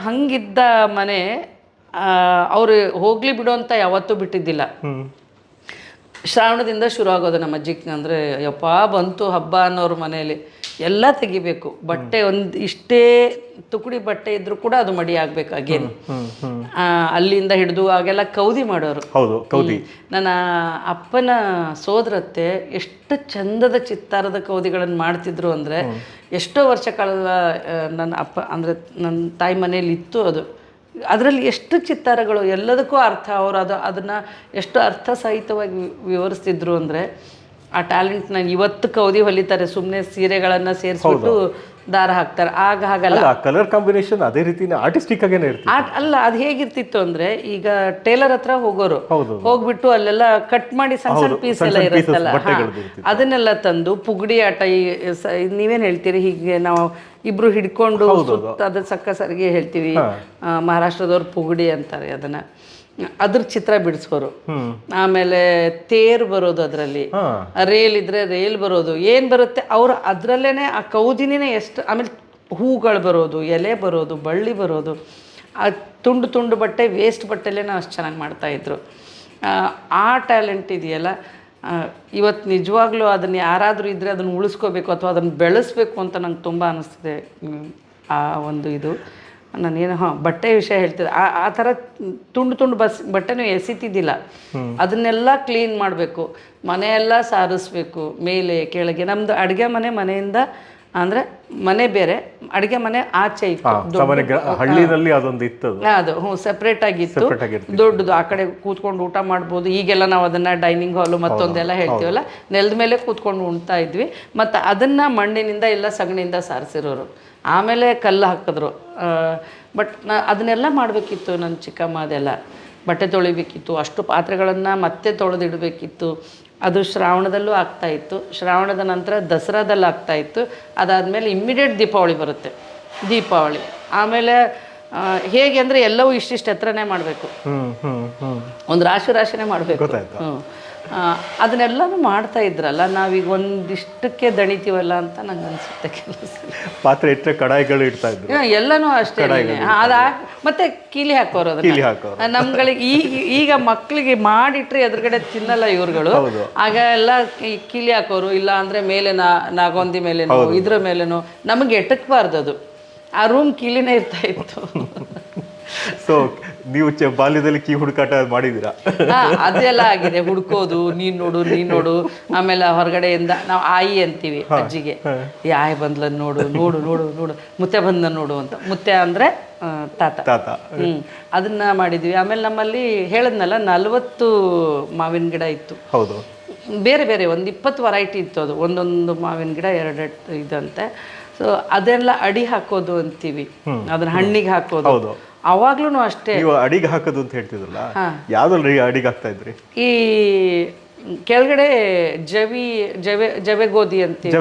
ಹಂಗಿದ್ದ ಮನೆ ಅವ್ರು ಹೋಗ್ಲಿ ಬಿಡು ಅಂತ ಯಾವತ್ತೂ ಬಿಟ್ಟಿದ್ದಿಲ್ಲ. ಶ್ರಾವಣದಿಂದ ಶುರು ಆಗೋದು ನಮ್ಮ ಅಜ್ಜಿಗೆ. ಅಂದರೆ ಯಪ್ಪ ಬಂತು ಹಬ್ಬ ಅನ್ನೋರು ಮನೆಯಲ್ಲಿ ಎಲ್ಲ ತೆಗಿಬೇಕು. ಬಟ್ಟೆ ಒಂದು ಇಷ್ಟೇ ತುಕಡಿ ಬಟ್ಟೆ ಇದ್ರೂ ಕೂಡ ಅದು ಮಡಿ ಆಗ್ಬೇಕು ಅಗೇನು. ಅಲ್ಲಿಂದ ಹಿಡಿದು ಆಗೆಲ್ಲ ಕೌದಿ ಮಾಡೋರು. ನನ್ನ ಅಪ್ಪನ ಸೋದರತ್ತೆ ಎಷ್ಟು ಚಂದದ ಚಿತ್ತಾರದ ಕೌದಿಗಳನ್ನು ಮಾಡ್ತಿದ್ರು ಅಂದರೆ, ಎಷ್ಟೋ ವರ್ಷ ಕಾಲ ನನ್ನ ಅಪ್ಪ ಅಂದರೆ ನನ್ನ ತಾಯಿ ಮನೇಲಿ ಇತ್ತು ಅದು. ಅದರಲ್ಲಿ ಎಷ್ಟು ಚಿತ್ತಾರಗಳು, ಎಲ್ಲದಕ್ಕೂ ಅರ್ಥ. ಅವರು ಅದನ್ನು ಎಷ್ಟು ಅರ್ಥ ಸಹಿತವಾಗಿ ವಿವರಿಸ್ತಿದ್ರು ಅಂದರೆ, ಆ ಟ್ಯಾಲೆಂಟ್ನ ಇವತ್ತು ಕೌದಿ ಹೊಲಿತಾರೆ, ಸುಮ್ಮನೆ ಸೀರೆಗಳನ್ನು ಸೇರಿಸ್ಬಿಟ್ಟು ದಾರ ಹಾಕ್ತಾರೆ. ಆಗ ಹಾಗಲ್ಲ, ಕಲರ್ ಕಾಂಬಿನೇಷನ್ ಅದೇ ರೀತಿ ಆರ್ಟಿಸ್ಟಿಕ್ ಆಗೇನೆ ಇರ್ತದೆ. ಅಲ್ಲ, ಅದು ಹೇಗಿರ್ತಿತ್ತು ಅಂದರೆ, ಈಗ ಟೇಲರ್ ಹತ್ರ ಹೋಗೋರು, ಹೋಗ್ಬಿಟ್ಟು ಅಲ್ಲೆಲ್ಲ ಕಟ್ ಮಾಡಿ ಸಣ್ಣ ಸಣ್ಣ ಪೀಸ್ ಎಲ್ಲ ಇರುತ್ತಲ್ಲ, ಅದನ್ನೆಲ್ಲ ತಂದು ಪುಗಡಿ ಆಟ, ನೀವೇನು ಹೇಳ್ತೀರಿ, ಹೀಗೆ ನಾವು ಇಬ್ರು ಹಿಡ್ಕೊಂಡು ಅದ್ರ ಸಕ್ಕ ಸರಿಗೆ ಹೇಳ್ತೀವಿ. ಮಹಾರಾಷ್ಟ್ರದವ್ರು ಪುಗಡಿ ಅಂತಾರೆ ಅದನ್ನ. ಅದ್ರ ಚಿತ್ರ ಬಿಡಿಸ್ಕೋರು. ಆಮೇಲೆ ತೇರು ಬರೋದು, ಅದರಲ್ಲಿ ರೇಲ್ ಇದ್ರೆ ರೇಲ್ ಬರೋದು, ಏನು ಬರುತ್ತೆ ಅವರು ಅದರಲ್ಲೇನೆ ಆ ಕೌದಿನೇ ಎಷ್ಟು. ಆಮೇಲೆ ಹೂಗಳು ಬರೋದು, ಎಲೆ ಬರೋದು, ಬಳ್ಳಿ ಬರೋದು. ಆ ತುಂಡು ಬಟ್ಟೆ, ವೇಸ್ಟ್ ಬಟ್ಟೆಲ್ಲೇ ಅಷ್ಟು ಚೆನ್ನಾಗಿ ಮಾಡ್ತಾಯಿದ್ರು. ಆ ಟ್ಯಾಲೆಂಟ್ ಇದೆಯಲ್ಲ, ಇವತ್ತು ನಿಜವಾಗ್ಲೂ ಅದನ್ನು ಯಾರಾದರೂ ಇದ್ದರೆ ಅದನ್ನು ಉಳಿಸ್ಕೋಬೇಕು ಅಥವಾ ಅದನ್ನು ಬೆಳೆಸ್ಬೇಕು ಅಂತ ನಂಗೆ ತುಂಬ ಅನ್ನಿಸ್ತಿದೆ. ಆ ಒಂದು ಇದು ನಾನೇನು ಬಟ್ಟೆ ವಿಷಯ ಹೇಳ್ತಿದ್ದೆ, ಆ ಥರ ತುಂಡು ಬಟ್ಟೆನೂ ಎಸಿತಿದ್ದಿಲ್ಲ. ಅದನ್ನೆಲ್ಲ ಕ್ಲೀನ್ ಮಾಡಬೇಕು, ಮನೆಯೆಲ್ಲ ಸಾರಿಸ್ಬೇಕು, ಮೇಲೆ ಕೆಳಗೆ. ನಮ್ಮದು ಅಡುಗೆ ಮನೆಯಿಂದ ಅಂದರೆ ಮನೆ ಬೇರೆ, ಅಡುಗೆ ಮನೆ ಆಚೆ ಇತ್ತು, ಹಳ್ಳಿನಲ್ಲಿ ಅದೊಂದು ಇತ್ತು, ಅದು ಸೆಪ್ರೇಟ್ ಆಗಿತ್ತು, ದೊಡ್ಡದು. ಆ ಕಡೆ ಕೂತ್ಕೊಂಡು ಊಟ ಮಾಡ್ಬೋದು. ಈಗೆಲ್ಲ ನಾವು ಅದನ್ನು ಡೈನಿಂಗ್ ಹಾಲು ಮತ್ತೊಂದೆಲ್ಲ ಹೇಳ್ತೀವಲ್ಲ, ನೆಲದ ಮೇಲೆ ಕೂತ್ಕೊಂಡು ಉಣ್ತಾ ಇದ್ವಿ. ಮತ್ತು ಅದನ್ನು ಮಣ್ಣಿನಿಂದ ಇಲ್ಲ ಸಗಣಿಯಿಂದ ಸಾರಿಸಿರೋರು, ಆಮೇಲೆ ಕಲ್ಲು ಹಾಕಿದ್ರು. ಬಟ್ ಅದನ್ನೆಲ್ಲ ಮಾಡಬೇಕಿತ್ತು. ನನ್ನ ಚಿಕ್ಕಮ್ಮ ಅದೆಲ್ಲ ಬಟ್ಟೆ ತೊಳಿಬೇಕಿತ್ತು, ಅಷ್ಟು ಪಾತ್ರೆಗಳನ್ನು ಮತ್ತೆ ತೊಳೆದಿಡಬೇಕಿತ್ತು. ಅದು ಶ್ರಾವಣದಲ್ಲೂ ಆಗ್ತಾಯಿತ್ತು, ಶ್ರಾವಣದ ನಂತರ ದಸರಾದಲ್ಲಿ ಆಗ್ತಾಯಿತ್ತು. ಅದಾದಮೇಲೆ ಇಮ್ಮಿಡಿಯೇಟ್ ದೀಪಾವಳಿ ಬರುತ್ತೆ. ದೀಪಾವಳಿ ಆಮೇಲೆ ಹೇಗೆ ಅಂದರೆ ಎಲ್ಲವೂ ಇಷ್ಟಿಷ್ಟು ಹತ್ರನೇ ಮಾಡಬೇಕು, ಒಂದು ರಾಶಿನೇ ಮಾಡಬೇಕು. ಅದನ್ನೆಲ್ಲನೂ ಮಾಡ್ತಾ ಇದ್ರಲ್ಲ, ನಾವೀಗ ಒಂದಿಷ್ಟಕ್ಕೆ ದಣಿತೀವಲ್ಲ ಅಂತ ನಂಗೆ ಅನಿಸುತ್ತೆ. ಕೆಲಸ ಪಾತ್ರೆ ಇಟ್ಟರೆ ಕಡಾಯಿಗಳು ಇಡ್ತಾ ಇದ್ರು, ಎಲ್ಲನೂ ಅಷ್ಟೇ. ಮತ್ತೆ ಕೀಲಿ ಹಾಕೋರು ಅದನ್ನ. ನಮ್ಗಳಿಗೆ ಈಗ ಮಕ್ಕಳಿಗೆ ಮಾಡಿಟ್ರೆ ಎದುರುಗಡೆ ತಿನ್ನಲ್ಲ ಇವ್ರುಗಳು. ಆಗ ಎಲ್ಲ ಕೀಲಿ ಹಾಕೋರು, ಇಲ್ಲ ಅಂದರೆ ಮೇಲೆ ನಾಗೊಂದಿ ಮೇಲೇನೋ ಇದ್ರ ಮೇಲೇನೋ. ನಮಗೆ ಎಟಕಬಾರ್ದು ಅದು, ಆ ರೂಮ್ ಕೀಲಿನೇ ಇರ್ತಾ ಇತ್ತು. ಸೊ ನೀವು ಬಾಲ್ಯದಲ್ಲಿ ಕೀ ಹುಡುಕಾಟ ಮಾಡಿದ್ದೀರಾ? ಅದೆಲ್ಲ ಆಗಿದೆ, ಹುಡ್ಕೋದು, ನೀನು ನೋಡು. ಆಮೇಲೆ ಹೊರಗಡೆಯಿಂದ ನಾವು ಆಯಿ ಅಂತೀವಿ ಅಜ್ಜಿಗೆ, ಈ ಆಯಿ ಬಂದ್ಲ ನೋಡು, ಮುತ್ತೆ ಬಂದ ನೋಡು ಅಂತ. ಮುತ್ತೆ ಅಂದರೆ ತಾತ. ಅದನ್ನ ಮಾಡಿದ್ವಿ. ಆಮೇಲೆ ನಮ್ಮಲ್ಲಿ ಹೇಳಿದ್ನಲ್ಲ 40 ಮಾವಿನ ಗಿಡ ಇತ್ತು. ಹೌದು, ಬೇರೆ ಬೇರೆ ಒಂದು 20 ವೆರೈಟಿ ಇತ್ತು. ಅದು ಒಂದೊಂದು ಮಾವಿನ ಗಿಡ 2 ಇದಂತೆ. ಸೊ ಅದೆಲ್ಲ ಅಡಿ ಹಾಕೋದು ಅಂತೀವಿ, ಅದನ್ನ ಹಣ್ಣಿಗೆ ಹಾಕೋದು. ಅವಾಗ್ಲೂ ಅಷ್ಟೇ. ನೀವು ಅಡಿಗೆ ಹಾಕೋದು ಅಂತ ಹೇಳ್ತಿದ್ರಲ್ಲ, ಯಾವ್ದ್ರಲ್ಲಿ ಅಡಿಗೆ ಹಾಕ್ತಾ ಇದ್ರಿ? ಈ ಕೆಳಗಡೆ ಜವೆ ಗೋಧಿ ಅಂತೀವಿ,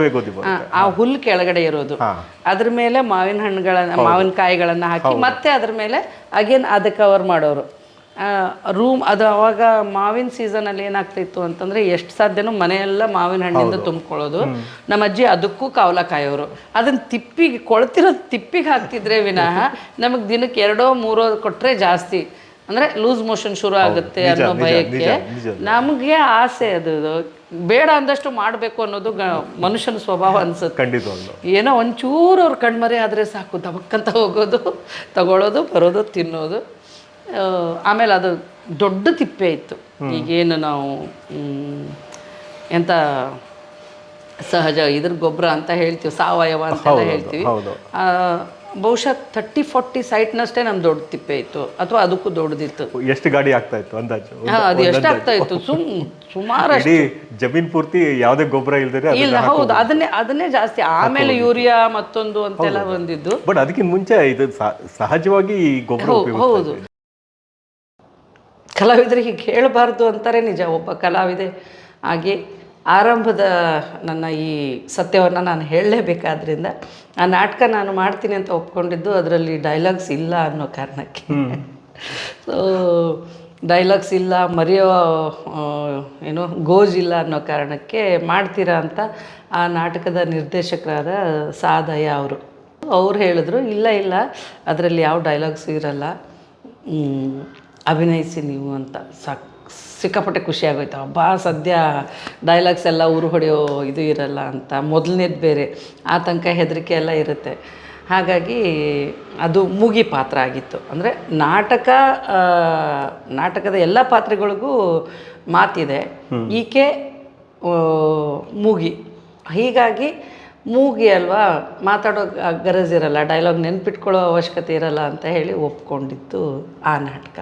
ಆ ಹುಲ್ಲು ಕೆಳಗಡೆ ಇರೋದು, ಅದ್ರ ಮೇಲೆ ಮಾವಿನಕಾಯಿಗಳನ್ನ ಹಾಕಿ ಮತ್ತೆ ಅದ್ರ ಮೇಲೆ ಅಗೇನ್ ಅದು ಕವರ್ ಮಾಡೋರು. ರೂಮ್ ಅದು. ಅವಾಗ ಮಾವಿನ ಸೀಸನಲ್ಲಿ ಏನಾಗ್ತಾಯಿತ್ತು ಅಂತಂದರೆ, ಎಷ್ಟು ಸಾಧ್ಯನೋ ಮನೆಯೆಲ್ಲ ಮಾವಿನ ಹಣ್ಣಿಂದ ತುಂಬ್ಕೊಳ್ಳೋದು. ನಮ್ಮ ಅಜ್ಜಿ ಅದಕ್ಕೂ ಕಾವಲ ಕಾಯೋರು. ಅದನ್ನು ಕೊಳ್ತಿರೋದು ತಿಪ್ಪಿಗೆ ಹಾಕ್ತಿದ್ರೆ ವಿನಃ ನಮಗೆ ದಿನಕ್ಕೆ 2-3 ಕೊಟ್ಟರೆ ಜಾಸ್ತಿ, ಅಂದರೆ ಲೂಸ್ ಮೋಷನ್ ಶುರು ಆಗುತ್ತೆ ಅನ್ನೋ ಭಯಕ್ಕೆ. ನಮಗೆ ಆಸೆ ಅದು, ಬೇಡ ಅಂದಷ್ಟು ಮಾಡಬೇಕು ಅನ್ನೋದು ಮನುಷ್ಯನ ಸ್ವಭಾವ ಅನ್ಸುತ್ತೆ. ಏನೋ ಒಂಚೂರು ಅವ್ರ ಕಣ್ಮರೆ ಆದರೆ ಸಾಕು, ದಬಕ್ಕಂತ ಹೋಗೋದು, ತಗೊಳ್ಳೋದು, ಬರೋದು, ತಿನ್ನೋದು. ಆಮೇಲೆ ಅದು ದೊಡ್ಡ ತಿಪ್ಪೆ ಇತ್ತು. ಈಗೇನು ನಾವು ಎಂಥ ಸಹಜ ಇದ್ರ ಗೊಬ್ಬರ ಅಂತ ಹೇಳ್ತೀವಿ, ಸಾವಯವ ಅಂತೆಲ್ಲ ಹೇಳ್ತೀವಿ. ಬಹುಶಃ 30-40 ಸೈಟ್ನಷ್ಟೇ ನಮ್ಮ ದೊಡ್ಡ ತಿಪ್ಪೆ ಇತ್ತು, ಅಥವಾ ಅದಕ್ಕೂ ದೊಡ್ಡದಿತ್ತು. ಎಷ್ಟು ಗಾಡಿ ಆಗ್ತಾ ಇತ್ತು ಅಂದಾಜು? ಅದು ಎಷ್ಟು ಆಗ್ತಾ ಇತ್ತು? ಸುಮಾರು ಜಮೀನ್ ಪೂರ್ತಿ ಯಾವುದೇ ಗೊಬ್ಬರ ಇಲ್ಲ. ಹೌದು, ಅದನ್ನೇ ಜಾಸ್ತಿ. ಆಮೇಲೆ ಯೂರಿಯಾ ಮತ್ತೊಂದು ಅಂತೆಲ್ಲ ಬಂದಿದ್ದು. ಬಟ್ ಅದಕ್ಕಿಂತ ಮುಂಚೆ ಇದು ಸಹಜವಾಗಿ ಗೊಬ್ಬರ. ಹೌದು, ಕಲಾವಿದರಿಗೆ ಹೇಳಬಾರ್ದು ಅಂತಾರೆ, ನಿಜ. ಒಬ್ಬ ಕಲಾವಿದೆ ಹಾಗೆ ಆರಂಭದ ನನ್ನ ಈ ಸತ್ಯವನ್ನು ನಾನು ಹೇಳಲೇಬೇಕಾದ್ರಿಂದ, ಆ ನಾಟಕ ನಾನು ಮಾಡ್ತೀನಿ ಅಂತ ಒಪ್ಕೊಂಡಿದ್ದು ಅದರಲ್ಲಿ ಡೈಲಾಗ್ಸ್ ಇಲ್ಲ ಅನ್ನೋ ಕಾರಣಕ್ಕೆ. ಸೊ ಡೈಲಾಗ್ಸ್ ಇಲ್ಲ, ಮರೆಯೋ ಗೋಜಿಲ್ಲ ಅನ್ನೋ ಕಾರಣಕ್ಕೆ ಮಾಡ್ತೀರಾ ಅಂತ ಆ ನಾಟಕದ ನಿರ್ದೇಶಕರಾದ ಸಾದಯ್ಯ ಅವ್ರು ಹೇಳಿದ್ರು, ಇಲ್ಲ ಅದರಲ್ಲಿ ಯಾವ ಡೈಲಾಗ್ಸು ಇರಲ್ಲ, ಅಭಿನಯಿಸಿ ನೀವು ಅಂತ. ಸಿಕ್ಕಾಪಟ್ಟೆ ಖುಷಿ ಆಗೋಯ್ತು. ಹಬ್ಬ, ಸದ್ಯ ಡೈಲಾಗ್ಸ್ ಎಲ್ಲ ಊರು ಹೊಡೆಯೋ ಇದು ಇರಲ್ಲ ಅಂತ. ಮೊದಲನೇದು ಬೇರೆ, ಆ ತನಕ ಹೆದರಿಕೆ ಎಲ್ಲ ಇರುತ್ತೆ. ಹಾಗಾಗಿ ಅದು ಮೂಗಿ ಪಾತ್ರ ಆಗಿತ್ತು. ಅಂದರೆ ನಾಟಕದ ಎಲ್ಲ ಪಾತ್ರಗಳಿಗೂ ಮಾತಿದೆ, ಈಕೆ ಮೂಗಿ. ಹೀಗಾಗಿ ಮೂಗಿ ಅಲ್ವಾ, ಮಾತಾಡೋ ಗರಜ್ ಇರಲ್ಲ, ಡೈಲಾಗ್ ನೆನ್ಪಿಟ್ಕೊಳ್ಳೋ ಅವಶ್ಯಕತೆ ಇರಲ್ಲ ಅಂತ ಹೇಳಿ ಒಪ್ಕೊಂಡಿದ್ದು ಆ ನಾಟಕ.